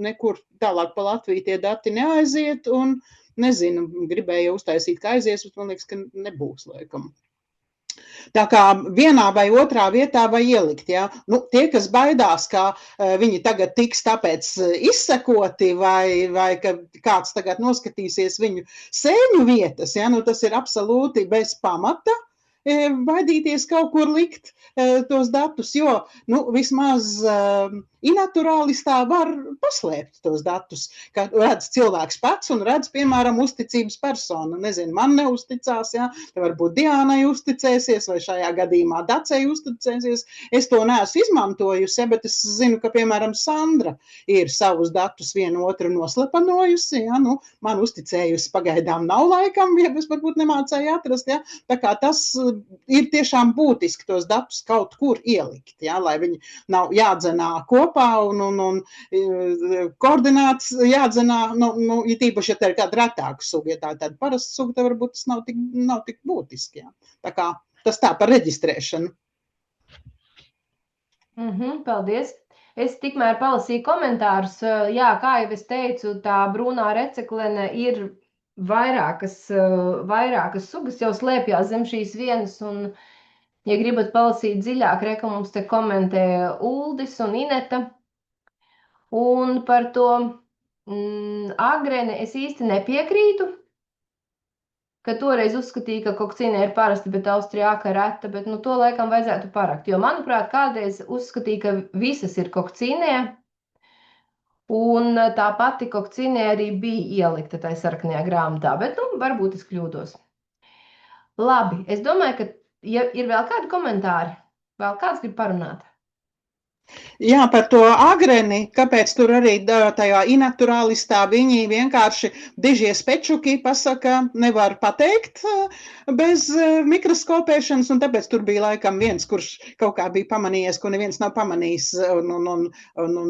nekur tālāk pa Latviju tie dati neaiziet, un nezinu, gribēju uztaisīt, ka aizies, bet man liekas, ka nebūs laikam. Tā kā vienā vai otrā vietā vai ielikt, ja? Tie, kas baidās, ka viņi tagad tiks tāpēc izsekoti vai ka kāds tagad noskatīsies viņu sēņu vietas, ja? Tas ir absolūti bez pamata baidīties kaut kur likt tos datus, jo vismaz iNaturalistā var paslēpt tos datus, ka redz cilvēks pats un redz, piemēram, uzticības personu. Nezinu, man neusticās, ja, varbūt Diānai uzticēsies, vai šajā gadījumā Dacei uzticēsies. Es to neesmu izmantojusi, ja, bet es zinu, ka, piemēram, Sandra ir savus datus vienu otru noslepanojusi, ja, man uzticējusi pagaidām nav laikam, ja es varbūt nemācēju atrast, ja, tā kā tas ir tiešām būtiski tos datus kaut kur ielikt, ja, lai viņi nav jādzenā kopā un koordināts jādzenā, ja tīpaši, ja tā ir kāda retāka suga, ja tā ir tāda parasta suga, tad varbūt tas nav tik būtiski, ja. Tā kā tas tā par reģistrēšanu. Paldies. Es tikmēr palasīju komentārus. Jā, kā jau es teicu, tā brūnā receklene ir vairākas sugas jau slēpjās zem šīs vienas, un, ja gribat palasīt dziļāk, reka mums te komentē Uldis un Ineta. Un par to agreni es īsti nepiekrītu, ka toreiz uzskatīja, ka kokcīnē ir parasta, bet austriāka reta, bet to laikam vajadzētu parakt. Jo, manuprāt, kādreiz uzskatīja, ka visas ir kokcīnē, un tā pati kokcīnē arī bija ielikta tai sarkanajā grāmatā, bet, varbūt es kļūdos. Labi, es domāju, ka ja ir vēl kādi komentāri, vēl kāds grib parunāt? Jā, par to agreni, kāpēc tur arī tajā iNaturalistā viņi vienkārši dižie spečuki pasaka, nevar pateikt bez mikroskopēšanas, un tāpēc tur bija laikam viens, kurš kaut kā bija pamanījies, ko neviens nav pamanījis un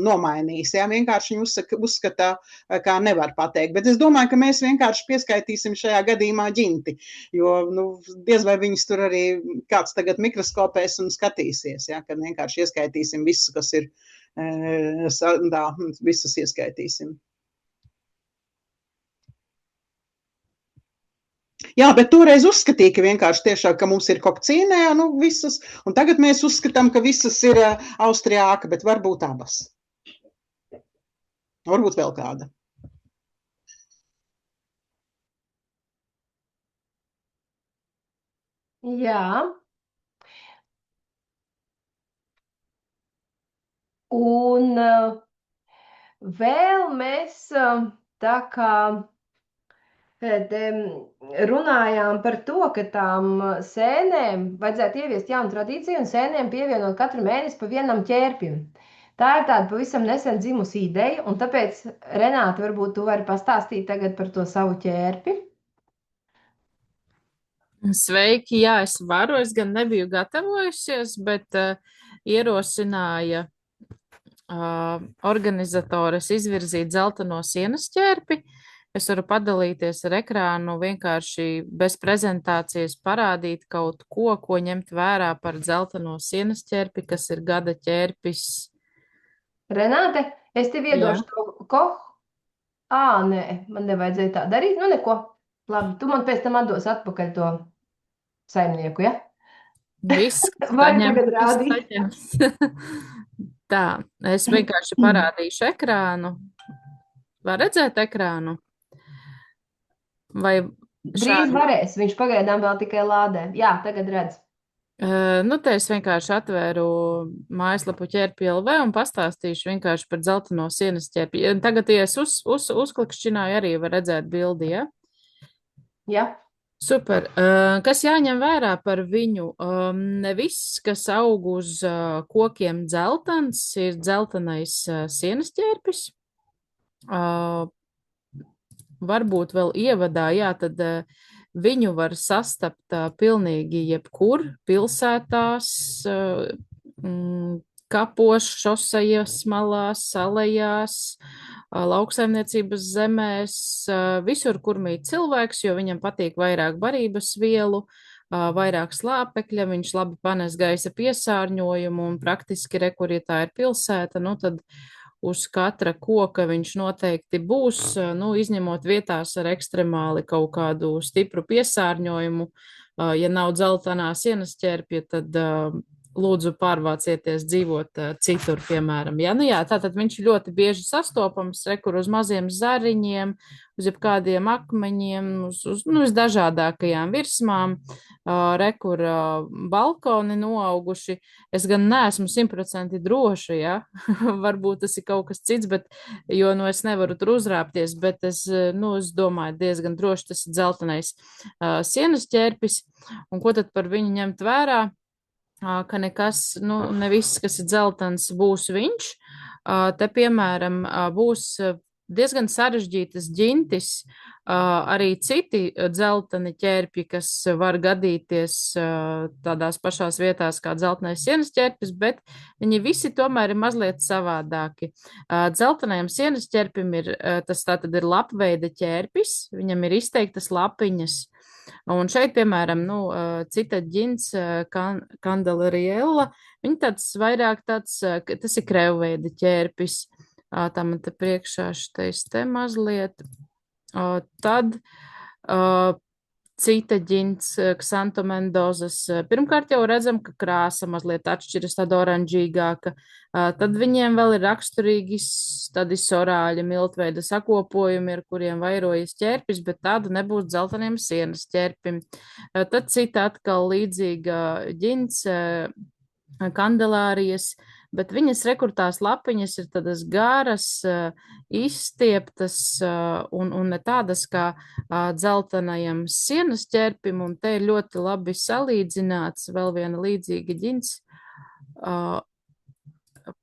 nomainījis. Jā, vienkārši viņi uzskata, kā nevar pateikt. Bet es domāju, ka mēs vienkārši pieskaitīsim šajā gadījumā ģinti, jo diez vai viņus tur arī kāds tagad mikroskopēs un skatīsies, jā, kad vienkārši ieskaitīsim visus, kas ir, visus ieskaitīsim. Jā, bet toreiz uzskatīja, ka vienkārši tiešām, ka mums ir kokcīnē, visas, un tagad mēs uzskatām, ka visas ir austriāka, bet varbūt abas. Varbūt vēl kāda. Jā. Un vēl mēs tā kā runājām par to, ka tām sēnēm vajadzētu ieviest jaunu tradīciju un sēnēm pievienot katru mēnesi pa vienam ķērpim. Tā ir tāda pavisam nesen dzimusi ideja, un tāpēc, Renāte, varbūt tu vari pastāstīt tagad par to savu ķērpi. Sveiki, jā, es varu, es gan nebiju gatavojusies, bet ierosināja organizatoras izvirzīt dzelteno sienas ķērpi. Es varu padalīties ar ekrānu, vienkārši bez prezentācijas parādīt kaut ko, ko ņemt vērā par dzelteno sienas ķērpi, kas ir gada ķērpis. Renāte, es tev iedošu to nē, man nevajadzēja tā darīt, nu neko. Labi, tu man pēc tam atdos atpakaļ to saimnieku, ja? Viss, Vai tagad rādīt? Tā, es vienkārši parādīšu ekrānu. Var redzēt ekrānu? Vai Drīz varēs, viņš pagaidām vēl tikai lādē. Jā, tagad redz. Nu, te es vienkārši atvēru mājaslapu ķērpi LV un pastāstīšu vienkārši par dzelteno sienas ķērpi. Tagad, ja es uzklikšķināju, arī var redzēt bildi, ja? Jā. Super. Kas jāņem vērā par viņu? Ne viss, kas aug uz kokiem dzeltens, ir dzeltenais sienas ķērpis. Varbūt vēl ievadā, jā, tad viņu var sastapt pilnīgi jebkur, pilsētās, kapos, šosejas malās, salejās, lauksaimniecības zemēs, visur, kur mīt cilvēks, jo viņam patīk vairāk barības vielu, vairāk slāpekļa, viņš labi panes gaisa piesārņojumu un praktiski rekur, ja tā ir pilsēta, nu tad uz katra koka viņš noteikti būs, nu, izņemot vietās ar ekstremāli kaut kādu stipru piesārņojumu. Ja nav dzeltenā sienas ķērpja, tad lūdzu pārvācieties dzīvot citur, piemēram. Ja? Nu jā, tātad viņš ļoti bieži sastopams, rekur uz maziem zariņiem, uz jebkādiem akmeņiem, uz dažādākajām virsmām, rekur balkoni noauguši. Es gan neesmu 100% droša, ja? Varbūt tas ir kaut kas cits, bet, jo nu, es nevaru tur uzrāpties, bet es domāju, diezgan droši tas ir dzeltenais sienas ķērpis. Un ko tad par viņu ņemt vērā? Ka nekas, ne viss, kas ir dzeltens, būs viņš. Te, piemēram, būs diezgan sarežģītas ģintis, arī citi dzelteni ķērpji, kas var gadīties tādās pašās vietās kā dzeltenais sienas ķērpis, bet viņi visi tomēr ir mazliet savādāki. Dzeltenajam sienas ķērpim tas tātad ir lapveida ķērpis, viņam ir izteiktas lapiņas. Un šeit, piemēram, cita ģins, Candelariella, viņa tāds vairāk tas ir krevveida ķērpis. Tā man te priekšā šitais te mazliet. Tad cita ģins, Xanthomendozas. Pirmkārt jau redzam, ka krāsa mazliet atšķiras, tāda oranžīgāka. Tad viņiem vēl ir raksturīgi tādi sorāļi, miltveida sakopojumi, ar kuriem vairojas ķērpis, bet tādu nebūs dzelteniem sienas ķērpim. Tad cita atkal līdzīga ģins, Kandelārijas, bet viņas rekurtās lapiņas ir tādas garas, izstieptas un ne tādas kā dzeltenajam sienas ķērpim, un te ir ļoti labi salīdzināts vēl viena līdzīga ģins,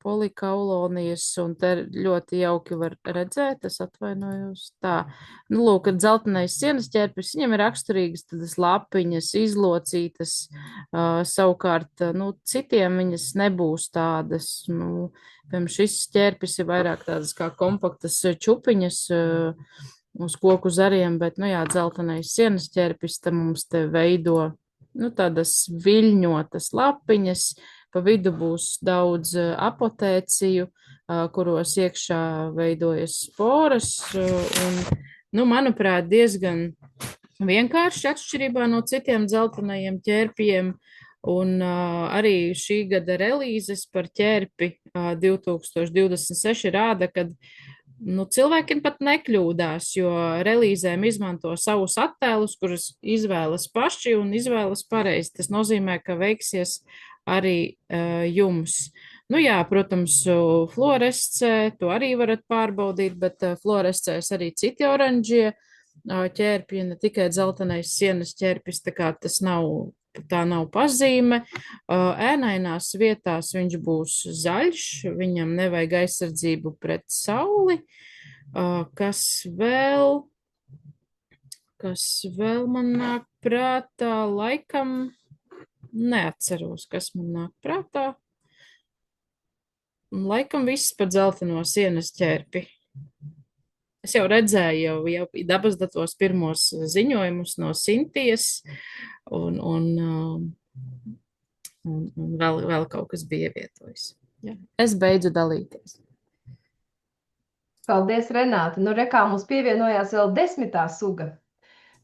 polikaulonijas, un te ļoti jauki var redzēt, es atvainojos tā. Nu, lūk, dzeltenais sienas ķērpis, viņam ir raksturīgas tādas lapiņas, izlocītas, savukārt, citiem viņas nebūs tādas, piemēram, šis ķērpis ir vairāk tādas kā kompaktas čupiņas uz koku zariem, bet, dzeltenais sienas ķērpis te mums te veido, tādas viļņotas lapiņas, pa vidu būs daudz apotēciju, kuros iekšā veidojas sporas, un, manuprāt, diezgan vienkārši atšķirībā no citiem dzeltenajiem ķērpiem, un arī šī gada relīzes par ķērpi 2026 rāda, kad cilvēkiem pat nekļūdās, jo relīzēm izmanto savus attēlus, kurus izvēlas paši un izvēlas pareizi. Tas nozīmē, ka veiksies arī jums. Protams, fluorescē, to arī varat pārbaudīt, bet fluorescēs arī citi oranžie ķērpji, ne tikai dzeltenais sienas ķērpis, tā kā tas nav tā nav pazīme. Ēnainās vietās viņš būs zaļš, viņam nevajag aizsardzību pret sauli. Kas vēl man nāk prātā? Laikam neatceros, kas man nāk prātā. Laikam viss par dzelteno sienas ķērpi. Es jau redzēju jau dabas datos pirmos ziņojumus no Sintijas, un vēl kaut kas bija ievietojis. Ja. Es beidzu dalīties. Paldies, Renāta. Nu, rekā mums pievienojās vēl 10. suga.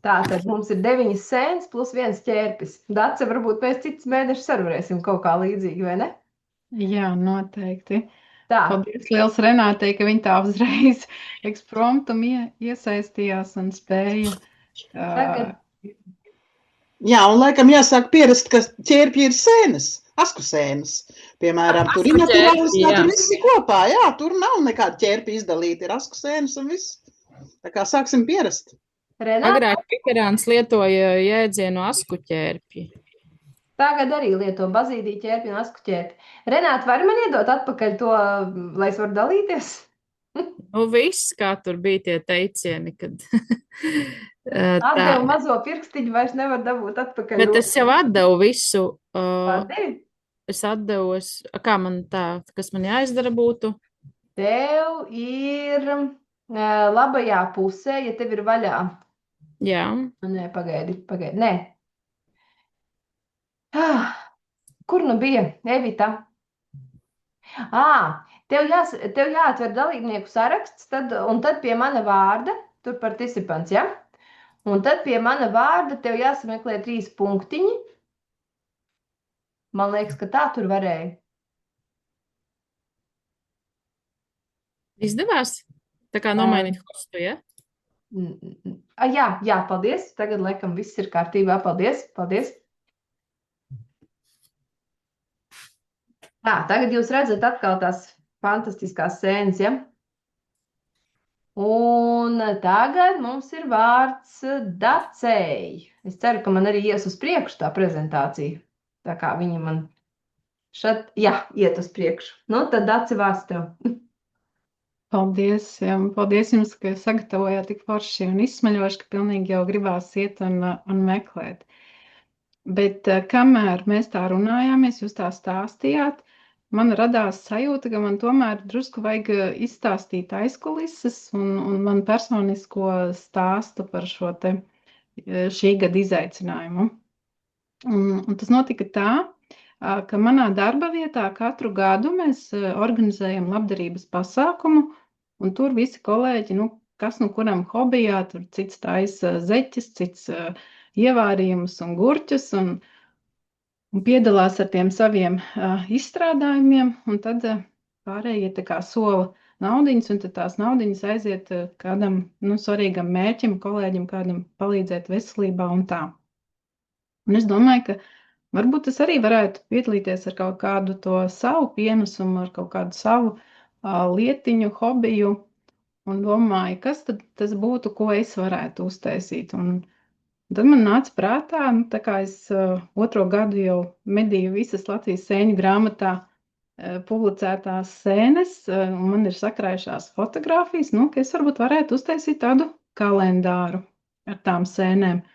Tātad mums ir 9 sēnes plus 1 ķērpis. Dace, varbūt pēc citas mēnešus arī varēsim kaut kā līdzīgi, vai ne? Jā, noteikti. Tā. Paldies liels Renātei, ka viņa tā uzreiz ekspromptum iesaistījās un spēja. Tagad. Jā, un laikam jāsāk pierast, ka ķērpji ir sēnes, asku sēnes. Piemēram, tur ir naturāls, tur viss ir kopā, jā, tur nav nekāda ķērpja izdalīta, ir asku sēnes un viss. Tā kā sāksim pierast. Agrāk Pikerāns lietoja jēdzienu asku ķērpji. Tagad arī lieto bazīdī ķērpju un asku ķērpi. Renāta, vari man iedot atpakaļ to, lai es varu dalīties? Nu, viss, kā tur bija tie teicieni, kad... Atdevu mazo pirkstiņu, vairs nevar dabūt atpakaļ. Bet es jau atdevu visu. Atdevi? Es atdevu, kā man tā, kas man jāizdara būtu? Tev ir labajā pusē, ja tev ir vaļā. Jā. Nē, pagaidi, nē. Kur nu bija, Evita? Tev jāatver dalībnieku saraksts, un tad pie mana vārda, tur participants, ja? Un tad pie mana vārda tev jāsameklē 3 punktiņi. Man liekas, ka tā tur varēja. Izdevās? Tā kā nomainīt hostu, ja? Jā, paldies. Tagad, laikam, viss ir kārtībā. Paldies. Tā, tagad jūs redzat atkal tās fantastiskās sēnes, ja? Un tagad mums ir vārds Dacei. Es ceru, ka man arī ies uz priekšu tā prezentācija. Tā kā viņa man šad, iet uz priekšu. Nu, tad Dace, vārds tev. Paldies jums, ka sagatavojāt tik forši un izsmaļoši, ka pilnīgi jau gribās iet un meklēt. Bet kamēr mēs tā runājāmies, jūs tā stāstījāt, man radās sajūta, ka man tomēr drusku vajag izstāstīt aizkulises un man personisko stāstu par šo te šī gada izaicinājumu. Un tas notika tā, ka manā darba vietā katru gadu mēs organizējam labdarības pasākumu, un tur visi kolēģi, kas kuram hobijā, tur cits taisa zeķes, cits ievārījumus un gurķus, un piedalās ar tiem saviem izstrādājumiem, un tad pārējie tā kā sola naudiņas, un tad tās naudiņas aiziet kādam svarīgam mērķim, kolēģim, kādam palīdzēt veselībā un tā. Un es domāju, ka varbūt es arī varētu piedalīties ar kaut kādu to savu pienesumu, ar kaut kādu savu lietiņu, hobiju, un domāju, kas tad tas būtu, ko es varētu uztaisīt. Un tad man nāca prātā, tā kā es 2. gadu jau medīju visas Latvijas sēņu grāmatā publicētās sēnes, un man ir sakrājušās fotogrāfijas, ka es varbūt varētu uztaisīt tādu kalendāru ar tām sēnēm.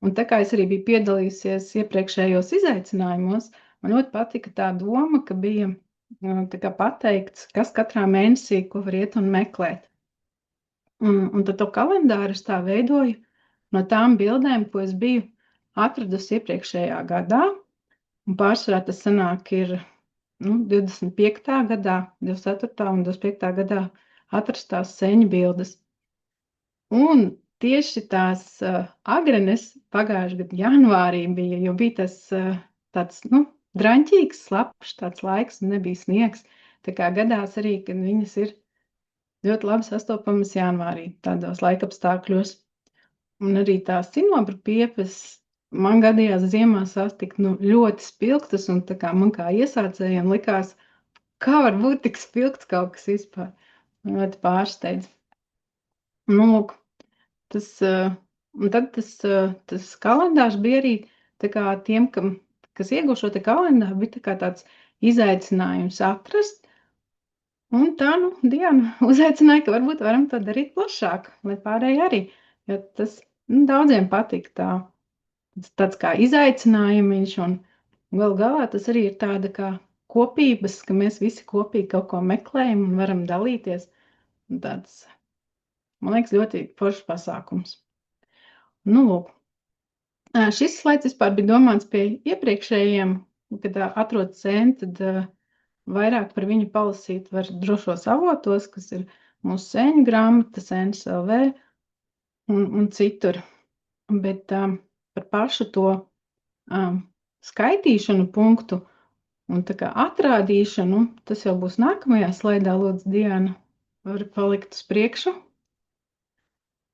Un tā kā es arī biju piedalījusies iepriekšējos izaicinājumos, man ļoti patika tā doma, ka bija tā kā pateikts, kas katrā mēnesī, ko var iet un meklēt. Un tad to kalendāru es tā veidoju no tām bildēm, ko es biju atradusi iepriekšējā gadā. Un pārsvarā tas sanāk ir 25. gadā, 24. un 25. gadā atrastās sēņu bildes. Un tieši tās agrenes pagājušajā gadu janvārī bija, jo bija tas tāds, draņķīgs, slapjš tāds laiks un nebija sniegs. Tā kā gadās arī, kad viņas ir ļoti labi sastopamas janvārī, tādos laikapstākļos. Un arī tās cinobra piepes man gadījās ziemā sastikt ļoti spilgtas, un tā kā man kā iesācējiem likās, kā var būt tik spilgts kaut kas vispār. Man ļoti pārsteidz. Lūk. Un tad tas kalendārs bija arī tā kā tiem, kas ieguva šo te kalendāru, bija tā kā tāds izaicinājums atrast. Un tā, Diana uzaicināja, ka varbūt varam to darīt plašāk, lai pārējie arī, jo tas daudziem patīk tāds kā izaicinājums, un gal galā tas arī ir tāda kā kopības, ka mēs visi kopīgi kaut ko meklējam un varam dalīties. Un tāds, man liekas, ļoti foršs pasākums. Lūk. Šis slaids vispār bija domāts pie iepriekšējiem, kad atrod sēni, tad vairāk par viņu palasīt var drošos avotos, kas ir mūsu sēņu grāmata, Sēnes LV un citur. Bet par pašu to skaitīšanu punktu un tā kā atrādīšanu, tas jau būs nākamajā slaidā, lūdzu, Diana, var palikt uz priekšu.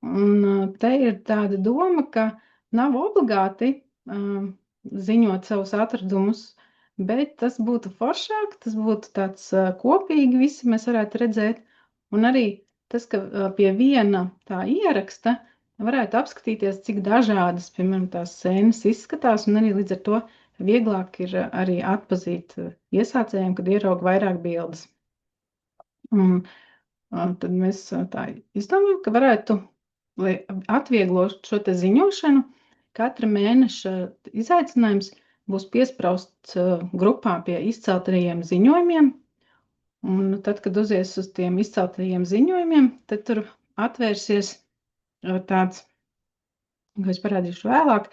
Un te ir tāda doma, ka nav obligāti ziņot savus atradumus, bet tas būtu foršāk, tas būtu tāds kopīgi, visi mēs varētu redzēt. Un arī tas, ka pie viena tā ieraksta varētu apskatīties, cik dažādas, piemēram, tās sēnes izskatās, un arī līdz ar to vieglāk ir arī atpazīt iesācējiem, kad ierauga vairāk bildes. Un tad mēs tā izdomājam, ka varētu, lai atvieglotu šo te ziņošanu, katra mēneša izaicinājums būs piesprausts grupā pie izceltajiem ziņojumiem. Un tad, kad uzies uz tiem izceltajiem ziņojumiem, tad tur atvērsies tāds, ko es parādīšu vēlāk,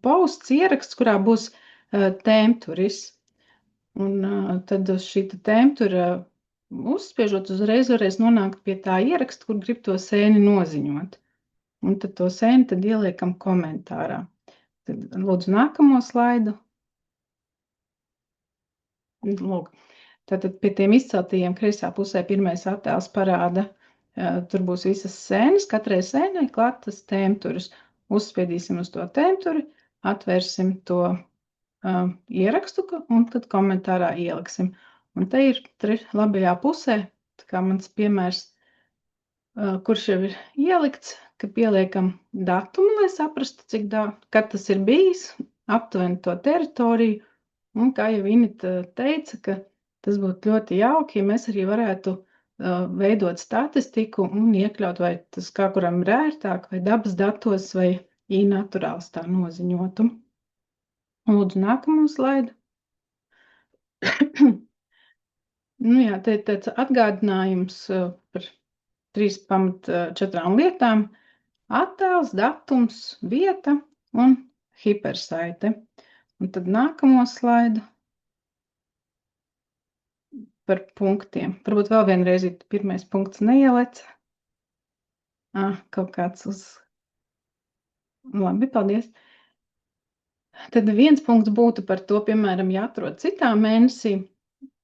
posts ieraksts, kurā būs tēmturis. Un tad uz šī tēmtura uzspiežot uzreiz varēs nonākt pie tā ieraksta, kur grib to sēni noziņot. Un tad to sēni tad ieliekam komentārā. Tad lūdzu nākamo slaidu. Lūk. Tātad pie tiem izceltajiem kreisā pusē pirmais attēls parāda, tur būs visas sēnes, katrai sēnai klātas tēmturis. Uzspiedīsim uz to tēmturi, atvērsim to ierakstu un tad komentārā ieliksim. Un te ir labajā pusē, tā kā mans piemērs, kurš jau ir ielikts, ka pieliekam datumu, lai saprastu, kad tas ir bijis, aptuveni to teritoriju. Un kā jau Inita teica, ka tas būtu ļoti jauki, ja mēs arī varētu veidot statistiku un iekļaut, vai tas kā kuram ir ērtāk, vai dabas datos, vai i-naturāls tā noziņotu. Lūdzu, nākamo slaidu. Jā, te ir tāds atgādinājums par 3,4 lietām - attēls, datums, vieta un hipersaite. Un tad nākamo slaidu par punktiem. Varbūt vēl vienreiz pirmais punkts neielec. Kaut kāds uz... Labi, paldies. Tad viens punkts būtu par to, piemēram, jāatrod citā mēnesī,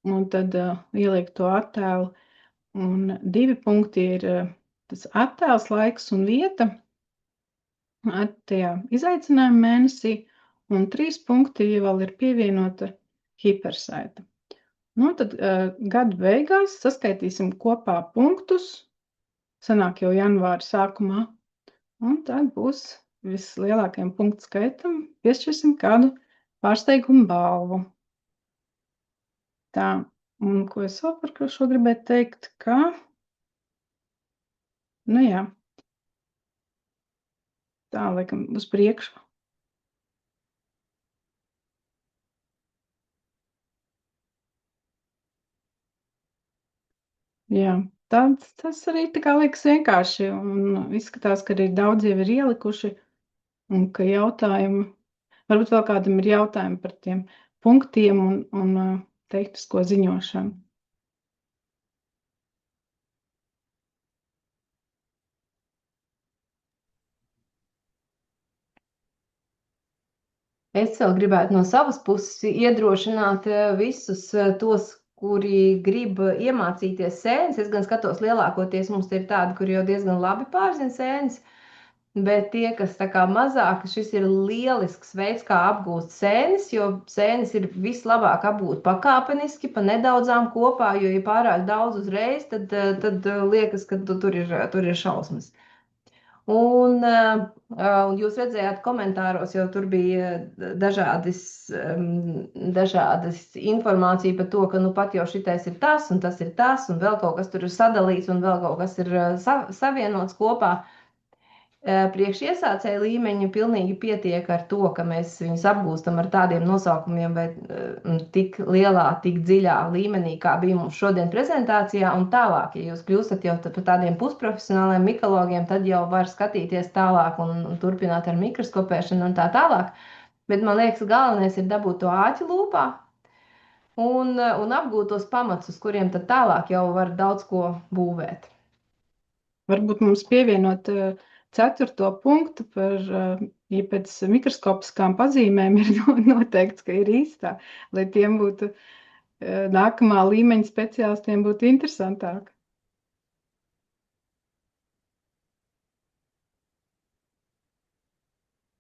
un tad ieliek to attēlu. Un 2 punkti ir tas attēls, laiks un vieta tajā izaicinājuma mēnesī, un 3 punkti vēl ir pievienota hipersaita. Tad gada beigās saskaitīsim kopā punktus, sanāk jau janvāra sākumā, un tad būs vislielākajam punktu skaitam piešķirsim kādu pārsteigumu balvu. Tā, un ko es vēl par šo gribētu teikt, ka, jā, tā, laikam, uz priekšu. Jā, tas arī tā kā liekas vienkārši, un izskatās, ka arī daudz jau ir ielikuši, un ka jautājumi, varbūt vēl kādam ir jautājumi par tiem punktiem un tehnisko ziņošanu. Es vēl gribētu no savas puses iedrošināt visus tos, kuri grib iemācīties sēnes. Es gan skatos, lielākoties mums ir tādi, kuri jau diezgan labi pārzina sēnes, bet tie, kas tā kā mazāk, šis ir lielisks veids, kā apgūst sēnes, jo sēnes ir vislabāk apgūt pakāpeniski, pa nedaudzām kopā, jo, ja pārāk daudz uzreiz, tad liekas, ka tur ir šausmas. Un jūs redzējāt komentāros, jo tur bija dažādas informācija par to, ka nu pat jau šitais ir tas, un vēl kaut kas tur ir sadalīts, un vēl kaut kas ir savienots kopā. Priekš iesācēju līmeņa pilnīgi pietiek ar to, ka mēs viņus apgūstam ar tādiem nosaukumiem vai tik lielā, tik dziļā līmenī, kā bija mums šodien prezentācijā, un tālāk, ja jūs kļūstat jau par tādiem pusprofesionāliem mikologiem, tad jau var skatīties tālāk un turpināt ar mikroskopēšanu un tā tālāk. Bet man liekas, galvenais ir dabūt to āķu lūpā un apgūt tos pamatus, uz kuriem tad tālāk jau var daudz ko būvēt. Varbūt mums pievienot 4. punktu par, ja pēc mikroskopiskām pazīmēm ir noteikts, ka ir īstā, lai tiem būtu nākamā līmeņa speciālistiem būtu interesantāk.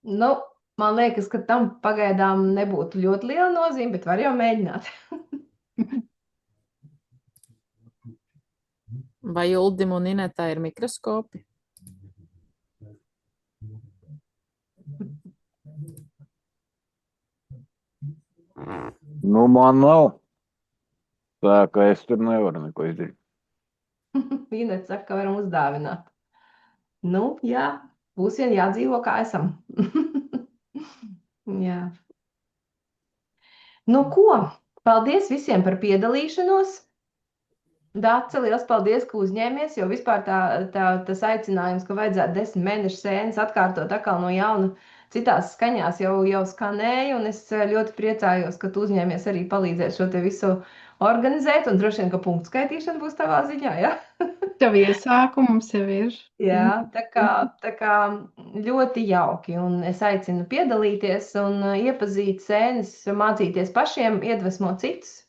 Nu, man liekas, ka tam pagaidām nebūtu ļoti liela nozīme, bet var jau mēģināt. Vai Uldim un Inetā ir mikroskopi? Nu, man nav. Tā ka es tur nevaru neko izdarīt. Inets saka, ka varam uzdāvināt. Nu, jā, būs vien jādzīvo, kā esam. Jā. Nu, ko? Paldies visiem par piedalīšanos. Dace, liels paldies, ka uzņēmies, jo vispār tas aicinājums, ka vajadzētu 10 mēnešu sēnes atkārtot atkal no jauna citās skaņās jau skanēja, un es ļoti priecājos, ka tu uzņēmies arī palīdzēt šo te visu organizēt, un droši vien, ka punktu skaitīšana būs tavā ziņā, ja? Tev iesākums jau ir. Jā, tā kā ļoti jauki, un es aicinu piedalīties un iepazīt sēnes, mācīties pašiem, iedvesmot citus.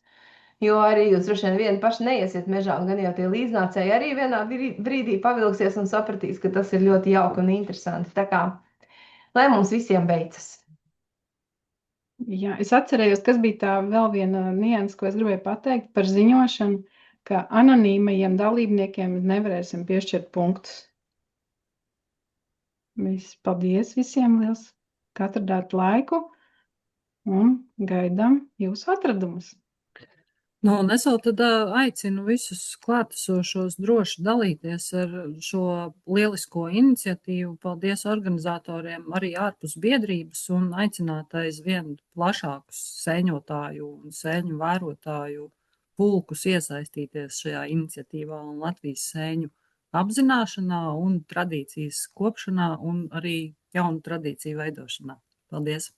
Jo arī jūs droši vien vieni paši neiesiet mežā, un gan jau tie līdznācēji arī vienā brīdī pavilksies un sapratīs, ka tas ir ļoti jauki un interesanti. Tā kā, lai mums visiem veicas. Jā, es atcerējos, kas bija tā vēl viena nianse, ko es gribēju pateikt par ziņošanu, ka anonīmajiem dalībniekiem nevarēsim piešķirt punktus. Paldies visiem liels, ka atradāt laiku, un gaidām jūsu atradumus. Nu, un es vēl tad aicinu visus klātesošos droši dalīties ar šo lielisko iniciatīvu. Paldies organizatoriem arī ārpus biedrības un aicināt aizvien plašākus sēņotāju un sēņu vērotāju pulkus iesaistīties šajā iniciatīvā un Latvijas sēņu apzināšanā un tradīcijas kopšanā un arī jaunu tradīciju veidošanā. Paldies!